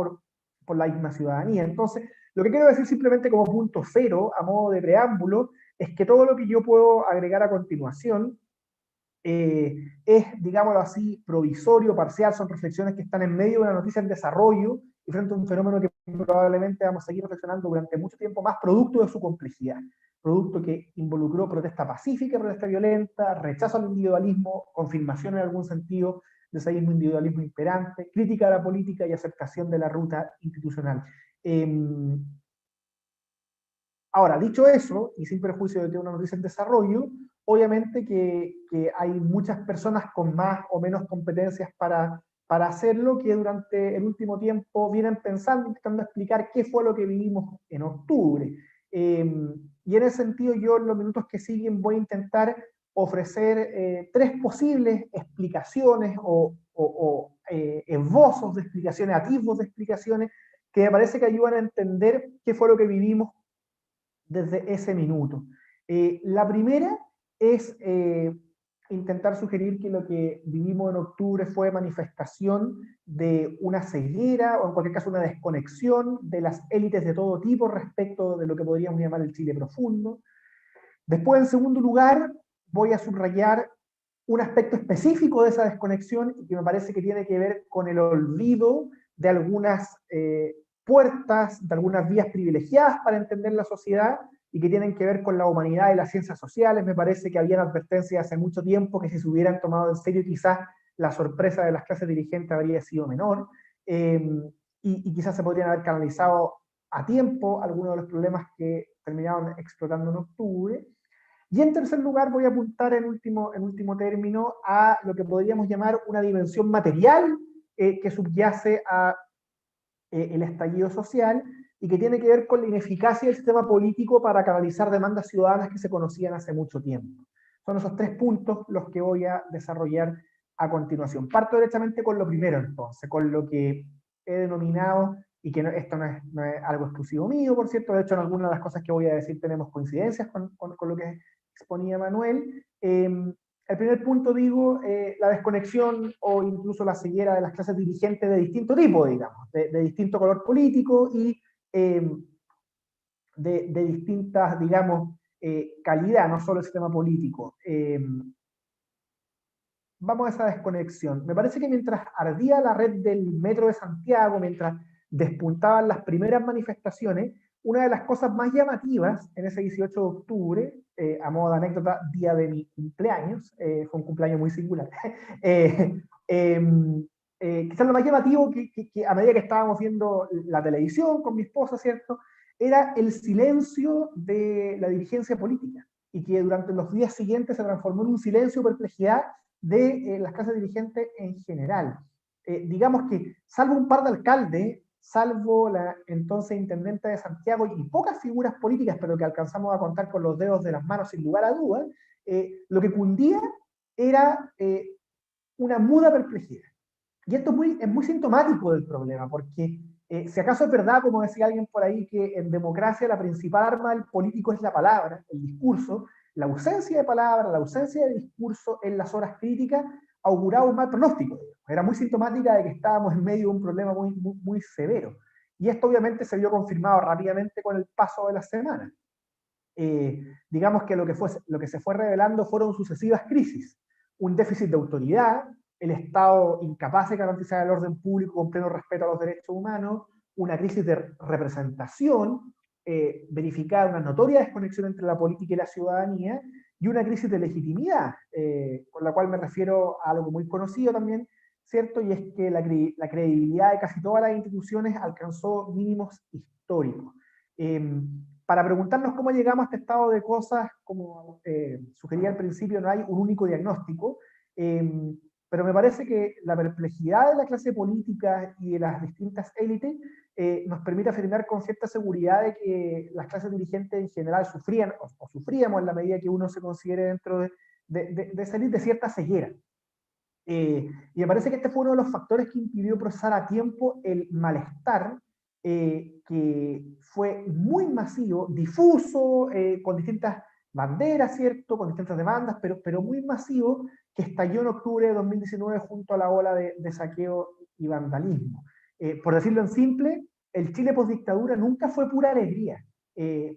por la misma ciudadanía. Entonces, lo que quiero decir simplemente como punto cero, a modo de preámbulo, es que todo lo que yo puedo agregar a continuación es, digámoslo así, provisorio, parcial, son reflexiones que están en medio de una noticia en desarrollo y frente a un fenómeno que probablemente vamos a seguir reflexionando durante mucho tiempo más, producto de su complejidad, producto que involucró protesta pacífica, protesta violenta, rechazo al individualismo, confirmación en algún sentido de ese mismo individualismo imperante, crítica a la política y aceptación de la ruta institucional. Ahora, dicho eso, y sin perjuicio de que una noticia en desarrollo, obviamente que hay muchas personas con más o menos competencias para hacerlo, que durante el último tiempo vienen pensando, intentando explicar qué fue lo que vivimos en octubre. Y en ese sentido yo en los minutos que siguen voy a intentar ofrecer 3 posibles explicaciones o esbozos de explicaciones, atisbos de explicaciones, que me parece que ayudan a entender qué fue lo que vivimos desde ese minuto. La primera es intentar sugerir que lo que vivimos en octubre fue manifestación de una ceguera, o en cualquier caso una desconexión de las élites de todo tipo respecto de lo que podríamos llamar el Chile profundo. Después, en segundo lugar, voy a subrayar un aspecto específico de esa desconexión y que me parece que tiene que ver con el olvido de algunas puertas, de algunas vías privilegiadas para entender la sociedad y que tienen que ver con la humanidad y las ciencias sociales. Me parece que habían advertencias hace mucho tiempo que si se hubieran tomado en serio quizás la sorpresa de las clases dirigentes habría sido menor, y quizás se podrían haber canalizado a tiempo algunos de los problemas que terminaron explotando en octubre. Y en tercer lugar voy a apuntar en último término a lo que podríamos llamar una dimensión material que subyace a el estallido social y que tiene que ver con la ineficacia del sistema político para canalizar demandas ciudadanas que se conocían hace mucho tiempo. Son esos 3 puntos los que voy a desarrollar a continuación. Parto directamente con lo primero entonces, con lo que he denominado, y que esto no es algo exclusivo mío, por cierto, de hecho en algunas de las cosas que voy a decir tenemos coincidencias con lo que exponía Manuel. El primer punto, digo, la desconexión o incluso la ceguera de las clases dirigentes de distinto tipo, digamos, de distinto color político y de distintas, digamos, calidad, no solo el sistema político. Vamos a esa desconexión. Me parece que mientras ardía la red del Metro de Santiago, mientras despuntaban las primeras manifestaciones, una de las cosas más llamativas en ese 18 de octubre, a modo de anécdota, día de mi cumpleaños, fue un cumpleaños muy singular, quizás lo más llamativo que a medida que estábamos viendo la televisión con mi esposa, ¿cierto?, era el silencio de la dirigencia política, y que durante los días siguientes se transformó en un silencio o perplejidad de las clases dirigentes en general. Digamos que, salvo un par de alcaldes, salvo la entonces intendente de Santiago y pocas figuras políticas, pero que alcanzamos a contar con los dedos de las manos sin lugar a dudas, lo que cundía era una muda perplejidad. Y esto es muy sintomático del problema, porque si acaso es verdad, como decía alguien por ahí, que en democracia la principal arma del político es la palabra, el discurso, la ausencia de palabra, la ausencia de discurso en las horas críticas auguraba un mal pronóstico. Era muy sintomática de que estábamos en medio de un problema muy severo. Y esto obviamente se vio confirmado rápidamente con el paso de las semanas. Digamos que lo que se fue revelando fueron sucesivas crisis. Un déficit de autoridad, el Estado incapaz de garantizar el orden público con pleno respeto a los derechos humanos, una crisis de representación, verificada una notoria desconexión entre la política y la ciudadanía, y una crisis de legitimidad, con la cual me refiero a algo muy conocido también, ¿cierto? Y es que la credibilidad de casi todas las instituciones alcanzó mínimos históricos. Para preguntarnos cómo llegamos a este estado de cosas, como sugería al principio, no hay un único diagnóstico, pero me parece que la perplejidad de la clase política y de las distintas élites nos permite afirmar con cierta seguridad de que las clases dirigentes en general sufrían, o sufríamos en la medida que uno se considere dentro de salir de cierta ceguera. Y me parece que este fue uno de los factores que impidió procesar a tiempo el malestar, que fue muy masivo, difuso, con distintas banderas, ¿cierto?, con distintas demandas, pero muy masivo, que estalló en octubre de 2019 junto a la ola de saqueo y vandalismo. Por decirlo en simple, el Chile postdictadura nunca fue pura alegría,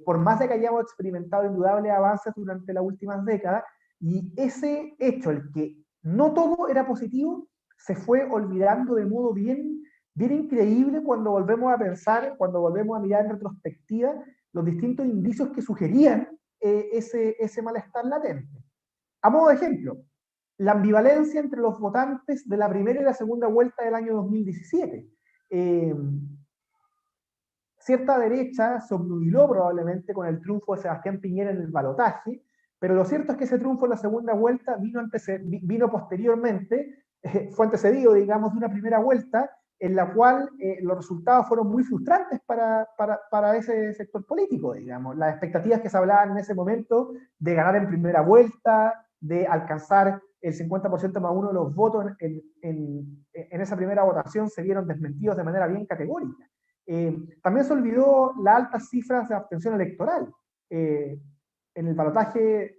por más de que hayamos experimentado indudables avances durante las últimas décadas, y ese hecho, el que no todo era positivo, se fue olvidando de modo bien increíble cuando volvemos a pensar, cuando volvemos a mirar en retrospectiva los distintos indicios que sugerían ese malestar latente. A modo de ejemplo, la ambivalencia entre los votantes de la primera y la segunda vuelta del año 2017. Cierta derecha se obnubiló probablemente con el triunfo de Sebastián Piñera en el balotaje, Pero lo cierto es que ese triunfo en la segunda vuelta vino posteriormente, fue antecedido, digamos, de una primera vuelta en la cual los resultados fueron muy frustrantes para ese sector político, digamos. Las expectativas que se hablaban en ese momento de ganar en primera vuelta, de alcanzar el 50% más uno de los votos en esa primera votación se vieron desmentidos de manera bien categórica. También se olvidó las altas cifras de abstención electoral. En el balotaje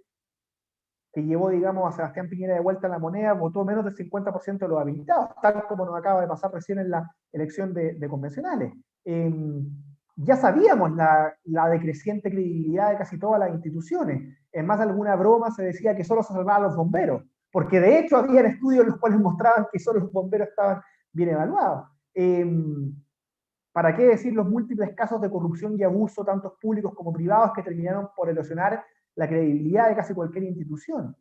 que llevó, digamos, a Sebastián Piñera de vuelta en la moneda, votó menos del 50% de los habilitados, tal como nos acaba de pasar recién en la elección de convencionales. Ya sabíamos la decreciente credibilidad de casi todas las instituciones. En más de alguna broma se decía que solo se salvaban los bomberos, porque de hecho había estudios en los cuales mostraban que solo los bomberos estaban bien evaluados. ¿Para qué decir los múltiples casos de corrupción y abuso, tantos públicos como privados, que terminaron por erosionar la credibilidad de casi cualquier institución?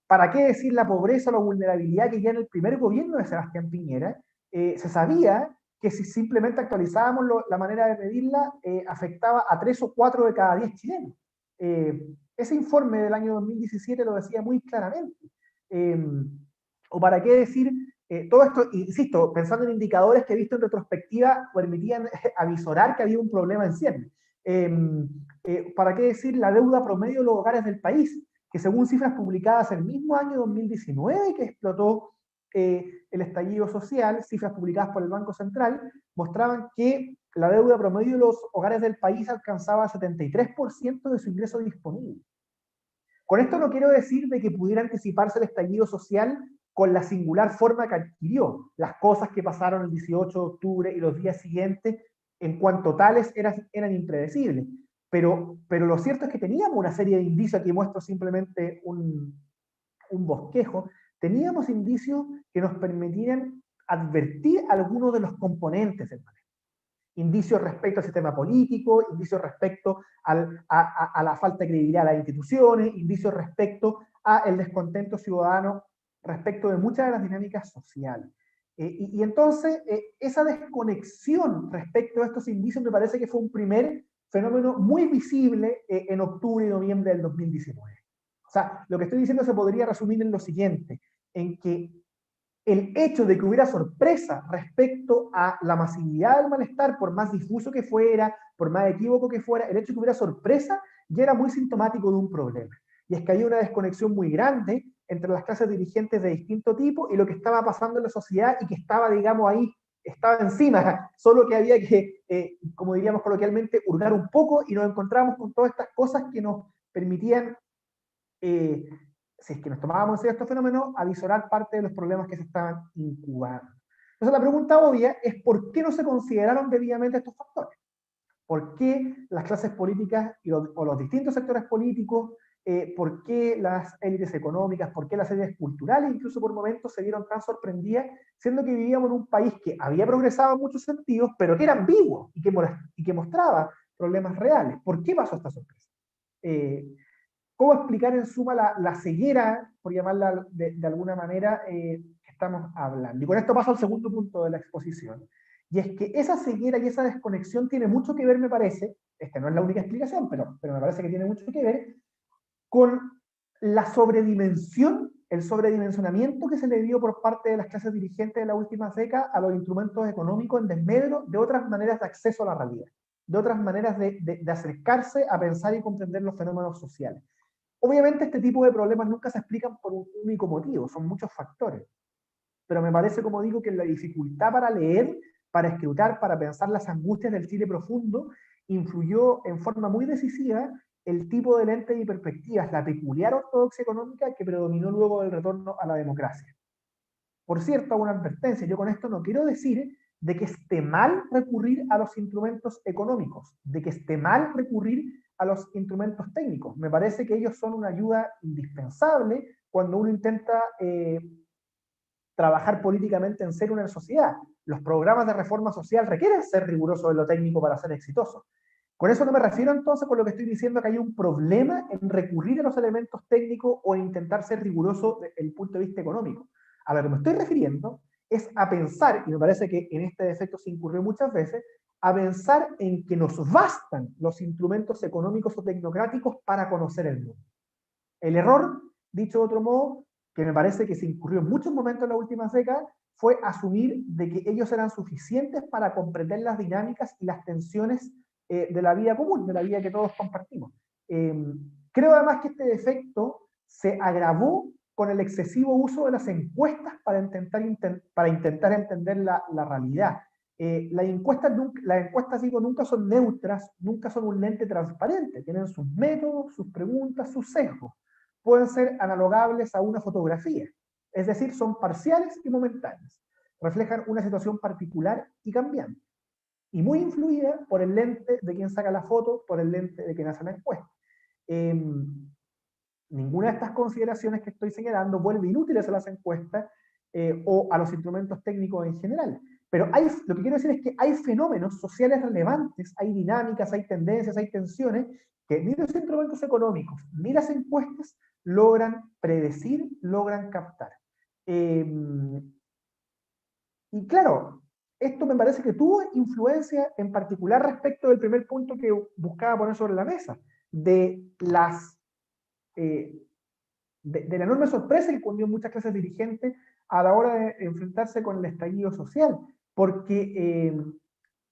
¿Para qué decir la pobreza o la vulnerabilidad que ya en el primer gobierno de Sebastián Piñera se sabía que si simplemente actualizábamos la manera de medirla, afectaba a 3 o 4 de cada 10 chilenos? Ese informe del año 2017 lo decía muy claramente. ¿O para qué decir todo esto, insisto, pensando en indicadores que he visto en retrospectiva, permitían avisorar que había un problema en ciernes? ¿Para qué decir la deuda promedio de los hogares del país? Que según cifras publicadas el mismo año 2019 que explotó el estallido social, cifras publicadas por el Banco Central, mostraban que la deuda promedio de los hogares del país alcanzaba 73% de su ingreso disponible. Con esto no quiero decir de que pudiera anticiparse el estallido social con la singular forma que adquirió. Las cosas que pasaron el 18 de octubre y los días siguientes, en cuanto tales, eran impredecibles. Pero lo cierto es que teníamos una serie de indicios, aquí muestro simplemente un bosquejo, teníamos indicios que nos permitían advertir algunos de los componentes del manejo. Indicios respecto al sistema político, indicios respecto a la falta de credibilidad de las instituciones, indicios respecto al descontento ciudadano respecto de muchas de las dinámicas sociales. Y entonces, esa desconexión respecto a estos indicios me parece que fue un primer fenómeno muy visible en octubre y noviembre del 2019. O sea, lo que estoy diciendo se podría resumir en lo siguiente, en que el hecho de que hubiera sorpresa respecto a la masividad del malestar, por más difuso que fuera, por más equívoco que fuera, el hecho de que hubiera sorpresa ya era muy sintomático de un problema. Y es que había una desconexión muy grande entre las clases dirigentes de distinto tipo y lo que estaba pasando en la sociedad y que estaba, digamos, ahí, estaba encima, solo que había que, como diríamos coloquialmente, hurgar un poco, y nos encontramos con todas estas cosas que nos permitían, si es que nos tomábamos en serio estos fenómenos, avisorar parte de los problemas que se estaban incubando. Entonces la pregunta obvia es ¿por qué no se consideraron debidamente estos factores? ¿Por qué las clases políticas o los distintos sectores políticos, por qué las élites económicas, por qué las élites culturales, incluso por momentos se vieron tan sorprendidas, siendo que vivíamos en un país que había progresado en muchos sentidos, pero que era ambiguo y que mostraba problemas reales? ¿Por qué pasó esta sorpresa? ¿Cómo explicar en suma la ceguera, por llamarla de alguna manera, que estamos hablando? Y con esto paso al segundo punto de la exposición. Y es que esa ceguera y esa desconexión tiene mucho que ver, me parece, esta no es la única explicación, pero me parece que tiene mucho que ver con la sobredimensión, el sobredimensionamiento que se le dio por parte de las clases dirigentes de las últimas décadas a los instrumentos económicos en desmedro de otras maneras de acceso a la realidad, de otras maneras de acercarse a pensar y comprender los fenómenos sociales. Obviamente este tipo de problemas nunca se explican por un único motivo, son muchos factores. Pero me parece, como digo, que la dificultad para leer, para escrutar, para pensar las angustias del Chile profundo, influyó en forma muy decisiva el tipo de lentes y perspectivas, la peculiar ortodoxia económica que predominó luego del retorno a la democracia. Por cierto, hago una advertencia, yo con esto no quiero decir de que esté mal recurrir a los instrumentos económicos, de que esté mal recurrir a los instrumentos técnicos. Me parece que ellos son una ayuda indispensable cuando uno intenta trabajar políticamente en serio en la sociedad. Los programas de reforma social requieren ser rigurosos en lo técnico para ser exitosos. Con eso no me refiero entonces con lo que estoy diciendo que hay un problema en recurrir a los elementos técnicos o en intentar ser riguroso desde el punto de vista económico. A lo que me estoy refiriendo es a pensar, y me parece que en este defecto se incurrió muchas veces, a pensar en que nos bastan los instrumentos económicos o tecnocráticos para conocer el mundo. El error, dicho de otro modo, que me parece que se incurrió en muchos momentos en las últimas décadas, fue asumir de que ellos eran suficientes para comprender las dinámicas y las tensiones de la vida común, de la vida que todos compartimos. Creo además que este defecto se agravó con el excesivo uso de las encuestas para intentar entender la realidad. Las encuestas, digo, nunca son neutras, nunca son un lente transparente, tienen sus métodos, sus preguntas, sus sesgos. Pueden ser analogables a una fotografía, es decir, son parciales y momentáneas. Reflejan una situación particular y cambiante, y muy influida por el lente de quien saca la foto, por el lente de quien hace la encuesta. Ninguna de estas consideraciones que estoy señalando vuelve inútiles a las encuestas o a los instrumentos técnicos en general. Pero lo que quiero decir es que hay fenómenos sociales relevantes, hay dinámicas, hay tendencias, hay tensiones, que ni los instrumentos económicos ni las encuestas logran predecir, logran captar. Y claro, esto me parece que tuvo influencia en particular respecto del primer punto que buscaba poner sobre la mesa, de la enorme sorpresa que cundió en muchas clases dirigentes a la hora de enfrentarse con el estallido social, porque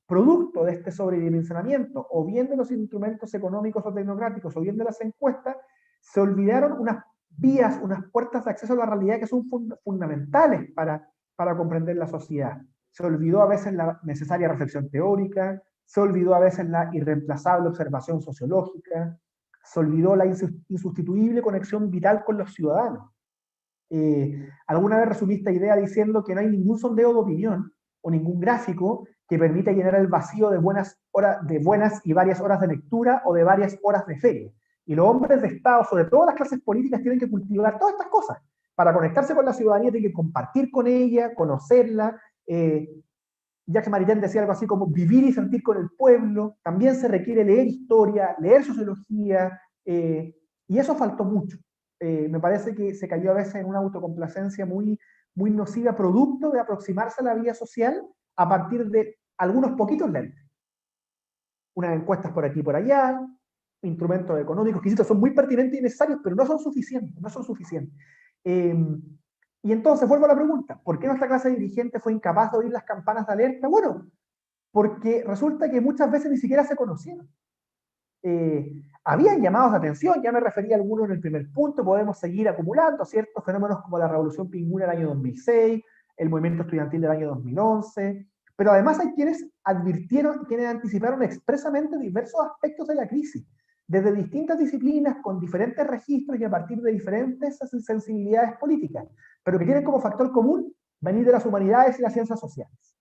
producto de este sobredimensionamiento, o bien de los instrumentos económicos o tecnocráticos, o bien de las encuestas, se olvidaron unas vías, unas puertas de acceso a la realidad que son fundamentales para comprender la sociedad. Se olvidó a veces la necesaria reflexión teórica, se olvidó a veces la irreemplazable observación sociológica, se olvidó la insustituible conexión vital con los ciudadanos. Alguna vez resumí esta idea diciendo que no hay ningún sondeo de opinión o ningún gráfico que permita llenar el vacío de buenas y varias horas de lectura o de varias horas de feria. Y los hombres de Estado, sobre todo las clases políticas, tienen que cultivar todas estas cosas. Para conectarse con la ciudadanía tienen que compartir con ella, conocerla. Jacques Maritain decía algo así como vivir y sentir con el pueblo. También se requiere leer historia, leer sociología, y eso faltó mucho. Me parece que se cayó a veces en una autocomplacencia muy nociva, producto de aproximarse a la vida social a partir de algunos poquitos lentes. Unas encuestas por aquí y por allá, instrumentos económicos que son muy pertinentes y necesarios, pero no son suficientes, y entonces vuelvo a la pregunta, ¿por qué nuestra clase dirigente fue incapaz de oír las campanas de alerta? Bueno, porque resulta que muchas veces ni siquiera se conocieron. Habían llamados de atención, ya me refería a algunos en el primer punto, podemos seguir acumulando ciertos fenómenos como la Revolución Pingüina del año 2006, el movimiento estudiantil del año 2011, pero además hay quienes advirtieron, quienes anticiparon expresamente diversos aspectos de la crisis, desde distintas disciplinas, con diferentes registros y a partir de diferentes sensibilidades políticas, pero que tienen como factor común venir de las humanidades y las ciencias sociales.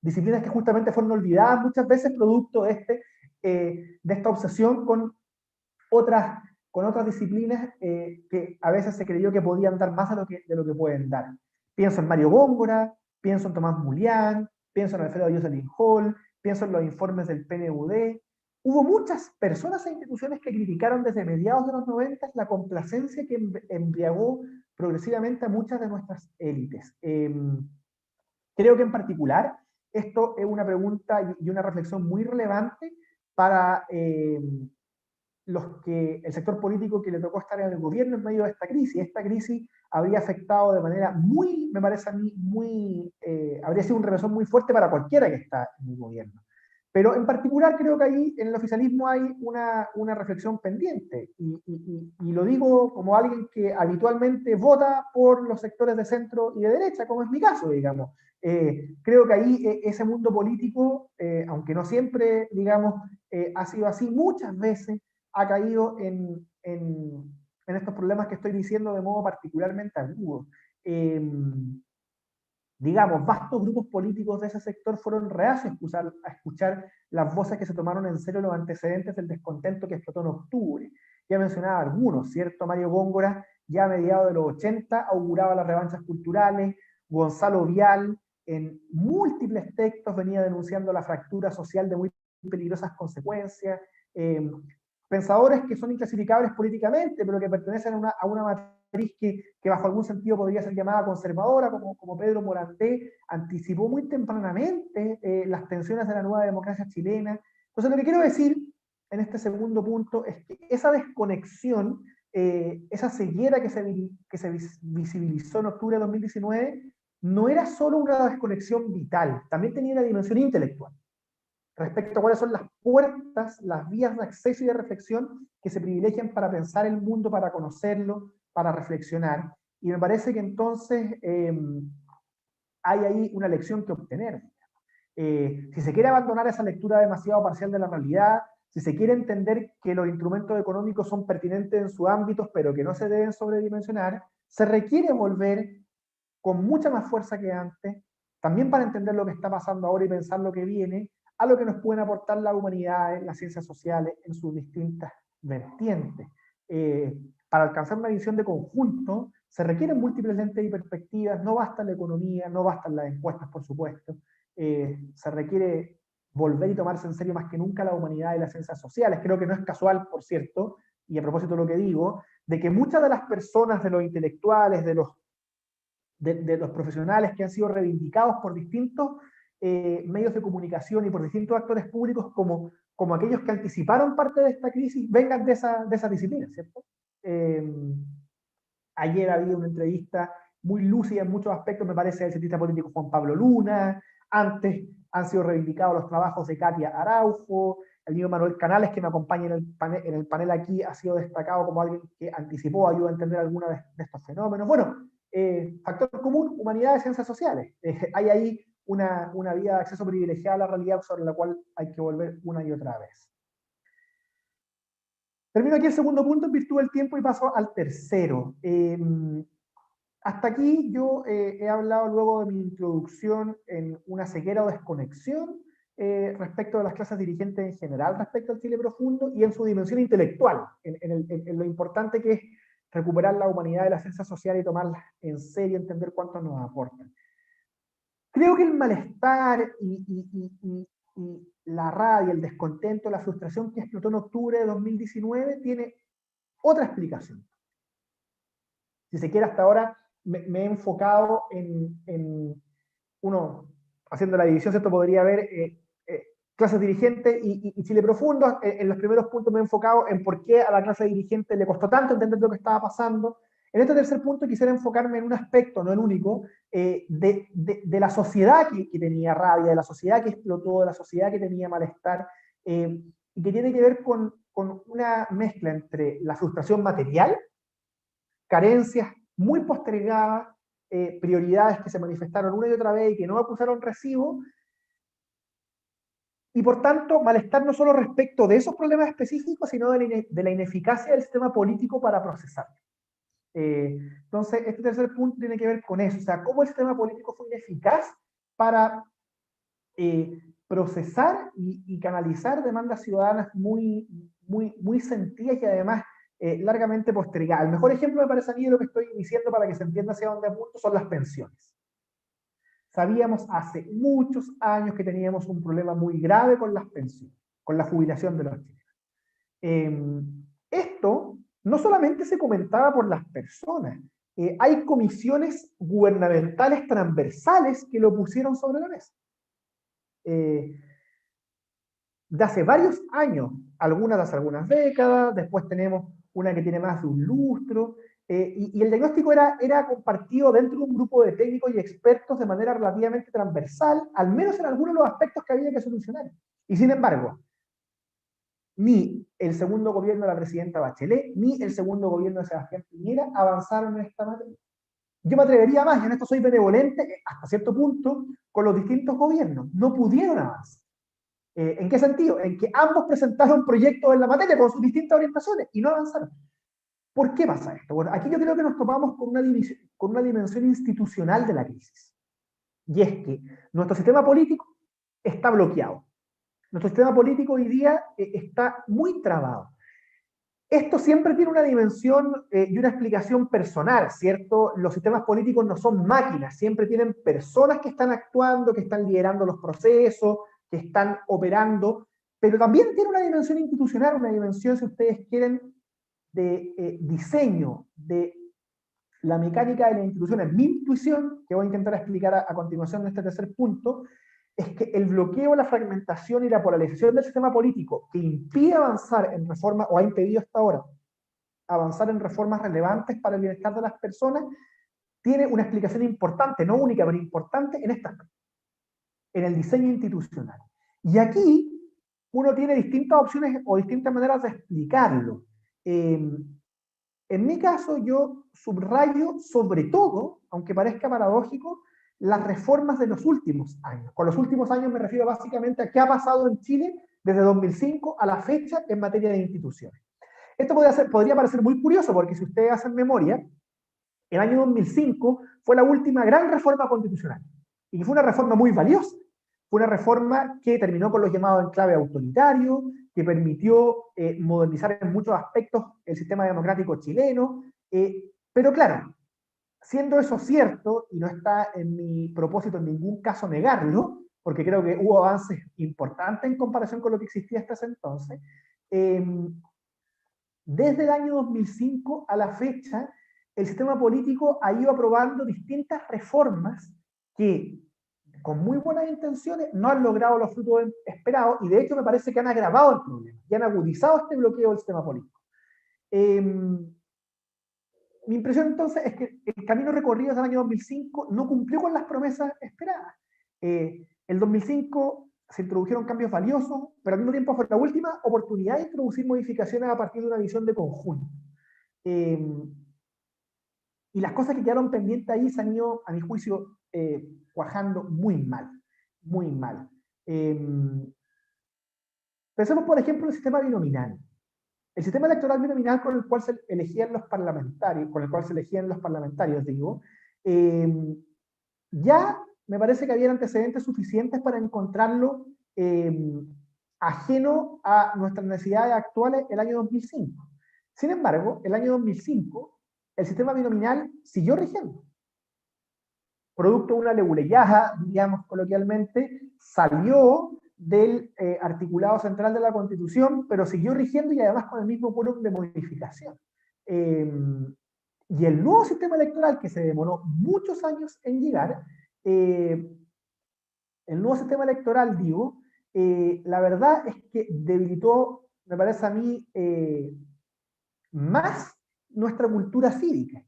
Disciplinas que justamente fueron olvidadas muchas veces producto de esta obsesión con otras disciplinas que a veces se creyó que podían dar más de lo que pueden dar. Pienso en Mario Góngora, pienso en Tomás Mulián, pienso en Alfredo Jocelyn Hall, pienso en los informes del PNUD. Hubo muchas personas e instituciones que criticaron desde mediados de los 90 la complacencia que embriagó progresivamente a muchas de nuestras élites. Creo que en particular esto es una pregunta y una reflexión muy relevante para el sector político que le tocó estar en el gobierno en medio de esta crisis. Esta crisis habría afectado de manera me parece a mí, habría sido un revésón muy fuerte para cualquiera que está en el gobierno. Pero en particular creo que ahí en el oficialismo hay una reflexión pendiente, y lo digo como alguien que habitualmente vota por los sectores de centro y de derecha, como es mi caso, digamos. Creo que ahí ese mundo político, aunque no siempre, digamos, ha sido así, muchas veces ha caído en estos problemas que estoy diciendo de modo particularmente agudo. Digamos, vastos grupos políticos de ese sector fueron reacios a escuchar las voces que se tomaron en serio los antecedentes del descontento que explotó en octubre. Ya mencionaba algunos, ¿cierto? Mario Góngora, ya a mediados de los 80, auguraba las revanchas culturales. Gonzalo Vial, en múltiples textos, venía denunciando la fractura social de muy peligrosas consecuencias. Pensadores que son inclasificables políticamente, pero que pertenecen a una matriz que bajo algún sentido podría ser llamada conservadora, como Pedro Morandé, anticipó muy tempranamente las tensiones de la nueva democracia chilena. Entonces, lo que quiero decir en este segundo punto es que esa desconexión esa ceguera que se visibilizó en octubre de 2019 no era solo una desconexión vital, también tenía una dimensión intelectual respecto a cuáles son las puertas, las vías de acceso y de reflexión que se privilegian para pensar el mundo, para conocerlo, para reflexionar. Y me parece que entonces hay ahí una lección que obtener. Si se quiere abandonar esa lectura demasiado parcial de la realidad, si se quiere entender que los instrumentos económicos son pertinentes en sus ámbitos, pero que no se deben sobredimensionar, se requiere volver con mucha más fuerza que antes, también para entender lo que está pasando ahora y pensar lo que viene, a lo que nos pueden aportar la humanidad, las ciencias sociales en sus distintas vertientes. Para alcanzar una visión de conjunto, se requieren múltiples lentes y perspectivas, no basta la economía, no bastan las encuestas, por supuesto, se requiere volver y tomarse en serio más que nunca la humanidad y las ciencias sociales. Creo que no es casual, por cierto, y a propósito de lo que digo, de que muchas de las personas, de los intelectuales, de los profesionales que han sido reivindicados por distintos medios de comunicación y por distintos actores públicos como aquellos que anticiparon parte de esta crisis, vengan de esa disciplina, ¿cierto? Ayer había una entrevista muy lúcida en muchos aspectos, me parece, del cientista político Juan Pablo Luna. Antes han sido reivindicados los trabajos de Katia Araujo, el mismo Manuel Canales, que me acompaña en el panel aquí, ha sido destacado como alguien que anticipó, ayuda a entender algunos de estos fenómenos. Bueno, factor común, humanidades, ciencias sociales. Hay ahí una vía de acceso privilegiada a la realidad sobre la cual hay que volver una y otra vez. Termino aquí el segundo punto en virtud del tiempo y paso al tercero. Hasta aquí yo he hablado luego de mi introducción en una ceguera o desconexión respecto de las clases dirigentes en general, respecto al Chile profundo y en su dimensión intelectual, en lo importante que es recuperar la humanidad de la ciencia social y tomarla en serio, entender cuánto nos aportan. Creo que el malestar y la rabia, el descontento, la frustración que explotó en octubre de 2019 tiene otra explicación. Si se quiere, hasta ahora me he enfocado en uno, haciendo la división, ¿cierto? Podría haber clases dirigentes y Chile profundo. En los primeros puntos me he enfocado en por qué a la clase dirigente le costó tanto entender lo que estaba pasando. En este tercer punto quisiera enfocarme en un aspecto, no el único, de la sociedad que tenía rabia, de la sociedad que explotó, de la sociedad que tenía malestar, y que tiene que ver con una mezcla entre la frustración material, carencias muy postergadas, prioridades que se manifestaron una y otra vez y que no acusaron recibo, y por tanto malestar no solo respecto de esos problemas específicos, sino de la ineficacia del sistema político para procesarlos. Entonces, este tercer punto tiene que ver con eso, o sea, cómo el sistema político fue ineficaz para procesar y canalizar demandas ciudadanas muy sentidas y además largamente postergadas. El mejor ejemplo me parece a mí de lo que estoy diciendo para que se entienda hacia dónde apunto son las pensiones. Sabíamos hace muchos años que teníamos un problema muy grave con las pensiones, con la jubilación de los chilenos. Esto no solamente se comentaba por las personas, hay comisiones gubernamentales transversales que lo pusieron sobre la mesa. De hace varios años, algunas de hace algunas décadas, después tenemos una que tiene más de un lustro, y el diagnóstico era compartido dentro de un grupo de técnicos y expertos de manera relativamente transversal, al menos en algunos de los aspectos que había que solucionar. Y sin embargo, ni el segundo gobierno de la presidenta Bachelet, ni el segundo gobierno de Sebastián Piñera avanzaron en esta materia. Yo me atrevería más, y en esto soy benevolente hasta cierto punto, con los distintos gobiernos. No pudieron avanzar. ¿En qué sentido? En que ambos presentaron proyectos en la materia con sus distintas orientaciones y no avanzaron. ¿Por qué pasa esto? Bueno, aquí yo creo que nos topamos con una dimensión institucional de la crisis. Y es que nuestro sistema político está bloqueado. Nuestro sistema político hoy día está muy trabado. Esto siempre tiene una dimensión y una explicación personal, ¿cierto? Los sistemas políticos no son máquinas, siempre tienen personas que están actuando, que están liderando los procesos, que están operando, pero también tiene una dimensión institucional, una dimensión, si ustedes quieren, de diseño, de la mecánica de las instituciones. Mi intuición, que voy a intentar explicar a continuación en este tercer punto, es que el bloqueo, la fragmentación y la polarización del sistema político que impide avanzar en reforma, o ha impedido hasta ahora, avanzar en reformas relevantes para el bienestar de las personas, tiene una explicación importante, no única, pero importante en esta, en el diseño institucional. Y aquí uno tiene distintas opciones o distintas maneras de explicarlo. En mi caso, yo subrayo sobre todo, aunque parezca paradójico, las reformas de los últimos años. Con los últimos años me refiero básicamente a qué ha pasado en Chile desde 2005 a la fecha en materia de instituciones. Esto podría parecer muy curioso, porque si ustedes hacen memoria, el año 2005 fue la última gran reforma constitucional, y fue una reforma muy valiosa. Fue una reforma que terminó con los llamados enclave autoritario, que permitió modernizar en muchos aspectos el sistema democrático chileno, pero claro, siendo eso cierto, y no está en mi propósito en ningún caso negarlo, porque creo que hubo avances importantes en comparación con lo que existía hasta ese entonces, desde el año 2005 a la fecha, el sistema político ha ido aprobando distintas reformas que, con muy buenas intenciones, no han logrado los frutos esperados, y de hecho me parece que han agravado el problema, y han agudizado este bloqueo del sistema político. Mi impresión entonces es que el camino recorrido desde el año 2005 no cumplió con las promesas esperadas. El 2005 se introdujeron cambios valiosos, pero al mismo tiempo fue la última oportunidad de introducir modificaciones a partir de una visión de conjunto. Y las cosas que quedaron pendientes ahí se han ido, a mi juicio, cuajando muy mal, muy mal. Pensemos, por ejemplo, en el sistema binominal. El sistema electoral binominal con el cual se elegían los parlamentarios, digo, ya me parece que había antecedentes suficientes para encontrarlo ajeno a nuestras necesidades actuales el año 2005. Sin embargo, el año 2005, el sistema binominal siguió rigiendo. Producto de una leguleyaja, digamos coloquialmente, salió del articulado central de la Constitución, pero siguió rigiendo y además con el mismo quórum de modificación. Y el nuevo sistema electoral, que se demoró muchos años en llegar, el nuevo sistema electoral, digo, la verdad es que debilitó, me parece a mí, más nuestra cultura cívica.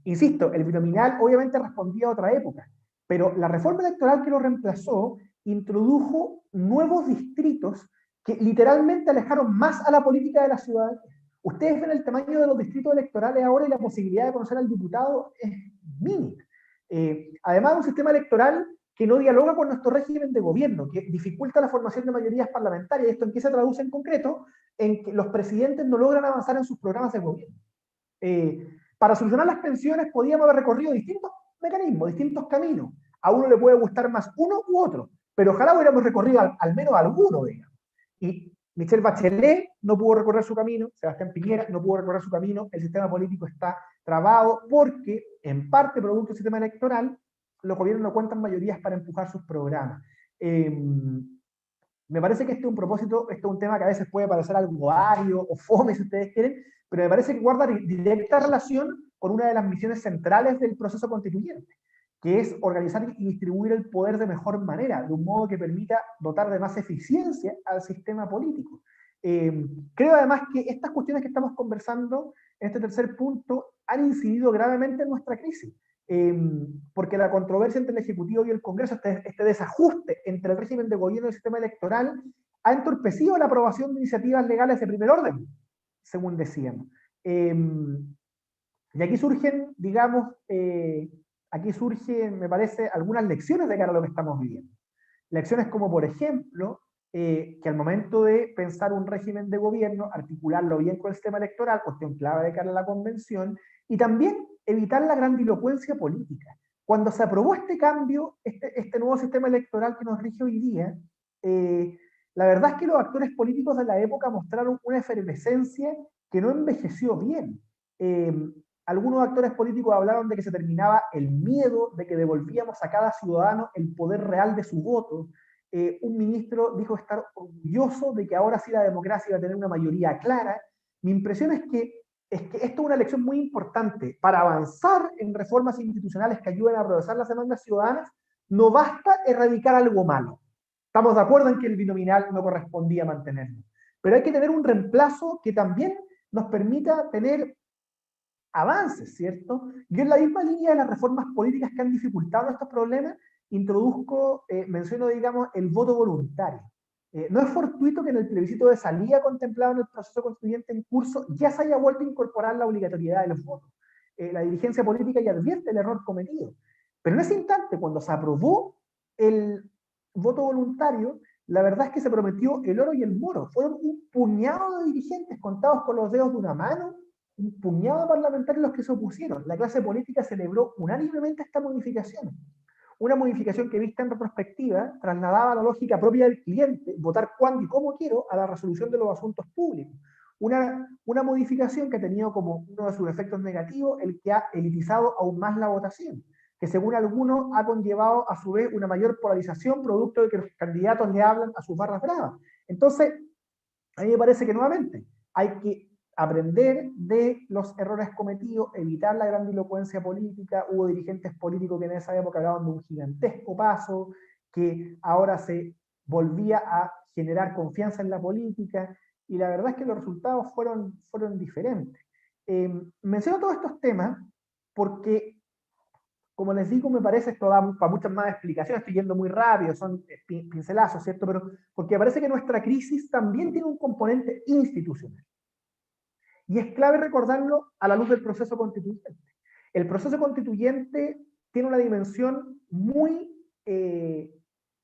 Insisto, el binominal obviamente respondía a otra época, pero la reforma electoral que lo reemplazó introdujo nuevos distritos que literalmente alejaron más a la política de la ciudadanía. Ustedes ven el tamaño de los distritos electorales ahora y la posibilidad de conocer al diputado es mínima. Además, un sistema electoral que no dialoga con nuestro régimen de gobierno, que dificulta la formación de mayorías parlamentarias. ¿Esto en qué se traduce en concreto? En que los presidentes no logran avanzar en sus programas de gobierno. Para solucionar las pensiones podíamos haber recorrido distintos mecanismos, distintos caminos. A uno le puede gustar más uno u otro, pero ojalá hubiéramos recorrido al menos alguno, digamos. Y Michelle Bachelet no pudo recorrer su camino, Sebastián Piñera no pudo recorrer su camino, el sistema político está trabado porque, en parte producto del sistema electoral, los gobiernos no cuentan mayorías para empujar sus programas. Me parece que este es un propósito, este es un tema que a veces puede parecer algo vario o fome, si ustedes quieren, pero me parece que guarda directa relación con una de las misiones centrales del proceso constituyente, que es organizar y distribuir el poder de mejor manera, de un modo que permita dotar de más eficiencia al sistema político. Creo además que estas cuestiones que estamos conversando en este tercer punto han incidido gravemente en nuestra crisis, porque la controversia entre el Ejecutivo y el Congreso, este desajuste entre el régimen de gobierno y el sistema electoral, ha entorpecido la aprobación de iniciativas legales de primer orden, según decíamos. Y aquí surgen, digamos, me parece, algunas lecciones de cara a lo que estamos viviendo. Lecciones como, por ejemplo, que al momento de pensar un régimen de gobierno, articularlo bien con el sistema electoral, cuestión clave de cara a la convención, y también evitar la grandilocuencia política. Cuando se aprobó este cambio, este nuevo sistema electoral que nos rige hoy día, la verdad es que los actores políticos de la época mostraron una efervescencia que no envejeció bien. Algunos actores políticos hablaron de que se terminaba el miedo de que devolvíamos a cada ciudadano el poder real de su voto. Un ministro dijo estar orgulloso de que ahora sí la democracia iba a tener una mayoría clara. Mi impresión es que esto es una lección muy importante. Para avanzar en reformas institucionales que ayuden a progresar las demandas ciudadanas, no basta erradicar algo malo. Estamos de acuerdo en que el binominal no correspondía mantenerlo, pero hay que tener un reemplazo que también nos permita tener avances, ¿cierto? Yo en la misma línea de las reformas políticas que han dificultado estos problemas, menciono, digamos, el voto voluntario. No es fortuito que en el plebiscito de salida contemplado en el proceso constituyente en curso ya se haya vuelto a incorporar la obligatoriedad de los votos. La dirigencia política ya advierte el error cometido. Pero en ese instante, cuando se aprobó el voto voluntario, la verdad es que se prometió el oro y el moro. Fueron un puñado de dirigentes contados con los dedos de una mano, un puñado de parlamentarios los que se opusieron. La clase política celebró unánimemente esta modificación. Una modificación que, vista en retrospectiva, trasladaba la lógica propia del cliente, votar cuándo y cómo quiero, a la resolución de los asuntos públicos. Una modificación que ha tenido como uno de sus efectos negativos el que ha elitizado aún más la votación, que según algunos ha conllevado a su vez una mayor polarización producto de que los candidatos le hablan a sus barras bravas. Entonces, a mí me parece que nuevamente hay que aprender de los errores cometidos, evitar la grandilocuencia política. Hubo dirigentes políticos que en esa época hablaban de un gigantesco paso, que ahora se volvía a generar confianza en la política, y la verdad es que los resultados fueron diferentes. Menciono todos estos temas porque, como les digo, me parece, esto da para muchas más explicaciones, estoy yendo muy rápido, son pincelazos, ¿cierto? Pero porque parece que nuestra crisis también tiene un componente institucional. Y es clave recordarlo a la luz del proceso constituyente. El proceso constituyente tiene una dimensión muy,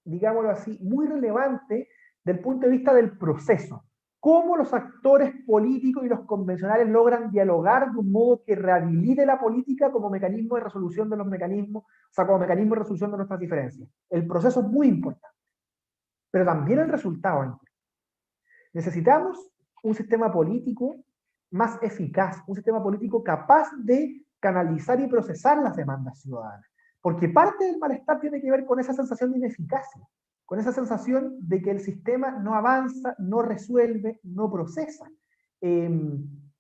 digámoslo así, muy relevante del punto de vista del proceso. Cómo los actores políticos y los convencionales logran dialogar de un modo que rehabilite la política como mecanismo de resolución de los mecanismos, o sea, como mecanismo de resolución de nuestras diferencias. El proceso es muy importante, pero también el resultado es importante. Necesitamos un sistema político más eficaz, un sistema político capaz de canalizar y procesar las demandas ciudadanas. Porque parte del malestar tiene que ver con esa sensación de ineficacia, con esa sensación de que el sistema no avanza, no resuelve, no procesa.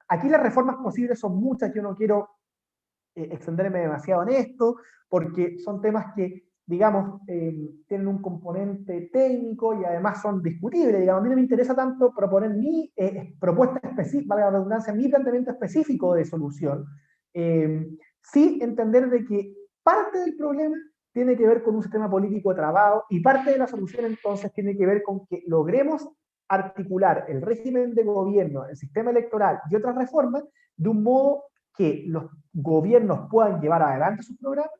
Aquí las reformas posibles son muchas, yo no quiero extenderme demasiado en esto, porque son temas que, digamos, tienen un componente técnico y además son discutibles. Digamos, a mí no me interesa tanto proponer mi propuesta específica, valga la redundancia, mi planteamiento específico de solución. Sí entender de que parte del problema tiene que ver con un sistema político trabado y parte de la solución entonces tiene que ver con que logremos articular el régimen de gobierno, el sistema electoral y otras reformas de un modo que los gobiernos puedan llevar adelante sus programas,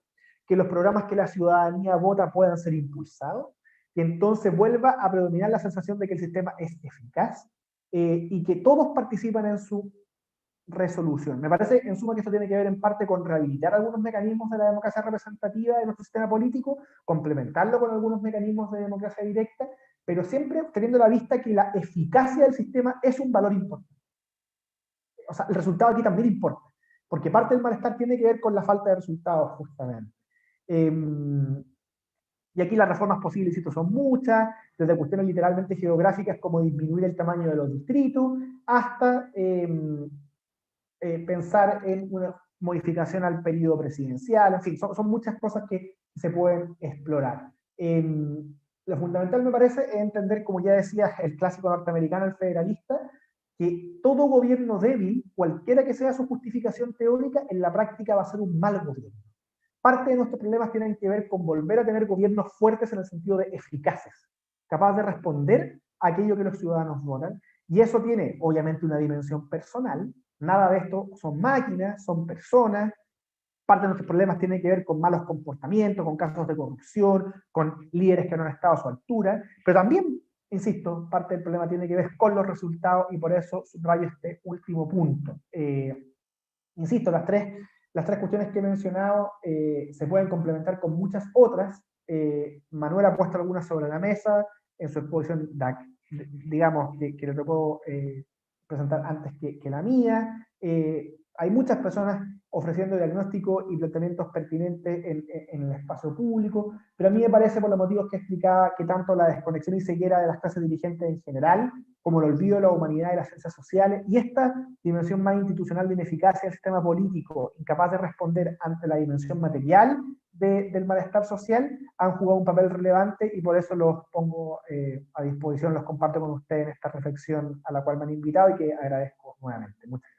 que los programas que la ciudadanía vota puedan ser impulsados, que entonces vuelva a predominar la sensación de que el sistema es eficaz y que todos participan en su resolución. Me parece, en suma, que esto tiene que ver en parte con rehabilitar algunos mecanismos de la democracia representativa de nuestro sistema político, complementarlo con algunos mecanismos de democracia directa, pero siempre teniendo a la vista que la eficacia del sistema es un valor importante. O sea, el resultado aquí también importa, porque parte del malestar tiene que ver con la falta de resultados, justamente. Y aquí las reformas posibles, insisto, son muchas, desde cuestiones literalmente geográficas como disminuir el tamaño de los distritos, hasta pensar en una modificación al periodo presidencial, en fin, son muchas cosas que se pueden explorar. Lo fundamental me parece es entender, como ya decía el clásico norteamericano, el federalista, que todo gobierno débil, cualquiera que sea su justificación teórica, en la práctica va a ser un mal gobierno. Parte de nuestros problemas tienen que ver con volver a tener gobiernos fuertes en el sentido de eficaces, capaces de responder a aquello que los ciudadanos votan, y eso tiene obviamente una dimensión personal. Nada de esto son máquinas, son personas. Parte de nuestros problemas tiene que ver con malos comportamientos, con casos de corrupción, con líderes que no han estado a su altura, pero también, insisto, parte del problema tiene que ver con los resultados y por eso subrayo este último punto. Insisto, las tres cuestiones que he mencionado se pueden complementar con muchas otras. Manuel ha puesto algunas sobre la mesa en su exposición, digamos, que le tocó presentar antes que la mía. Hay muchas personas ofreciendo diagnósticos y planteamientos pertinentes en el espacio público, pero a mí me parece, por los motivos que explicaba, que tanto la desconexión y ceguera de las clases dirigentes en general, como el olvido de la humanidad y las ciencias sociales, y esta dimensión más institucional de ineficacia del sistema político, incapaz de responder ante la dimensión material del malestar social, han jugado un papel relevante, y por eso los pongo a disposición, los comparto con ustedes en esta reflexión a la cual me han invitado y que agradezco nuevamente. Muchas gracias.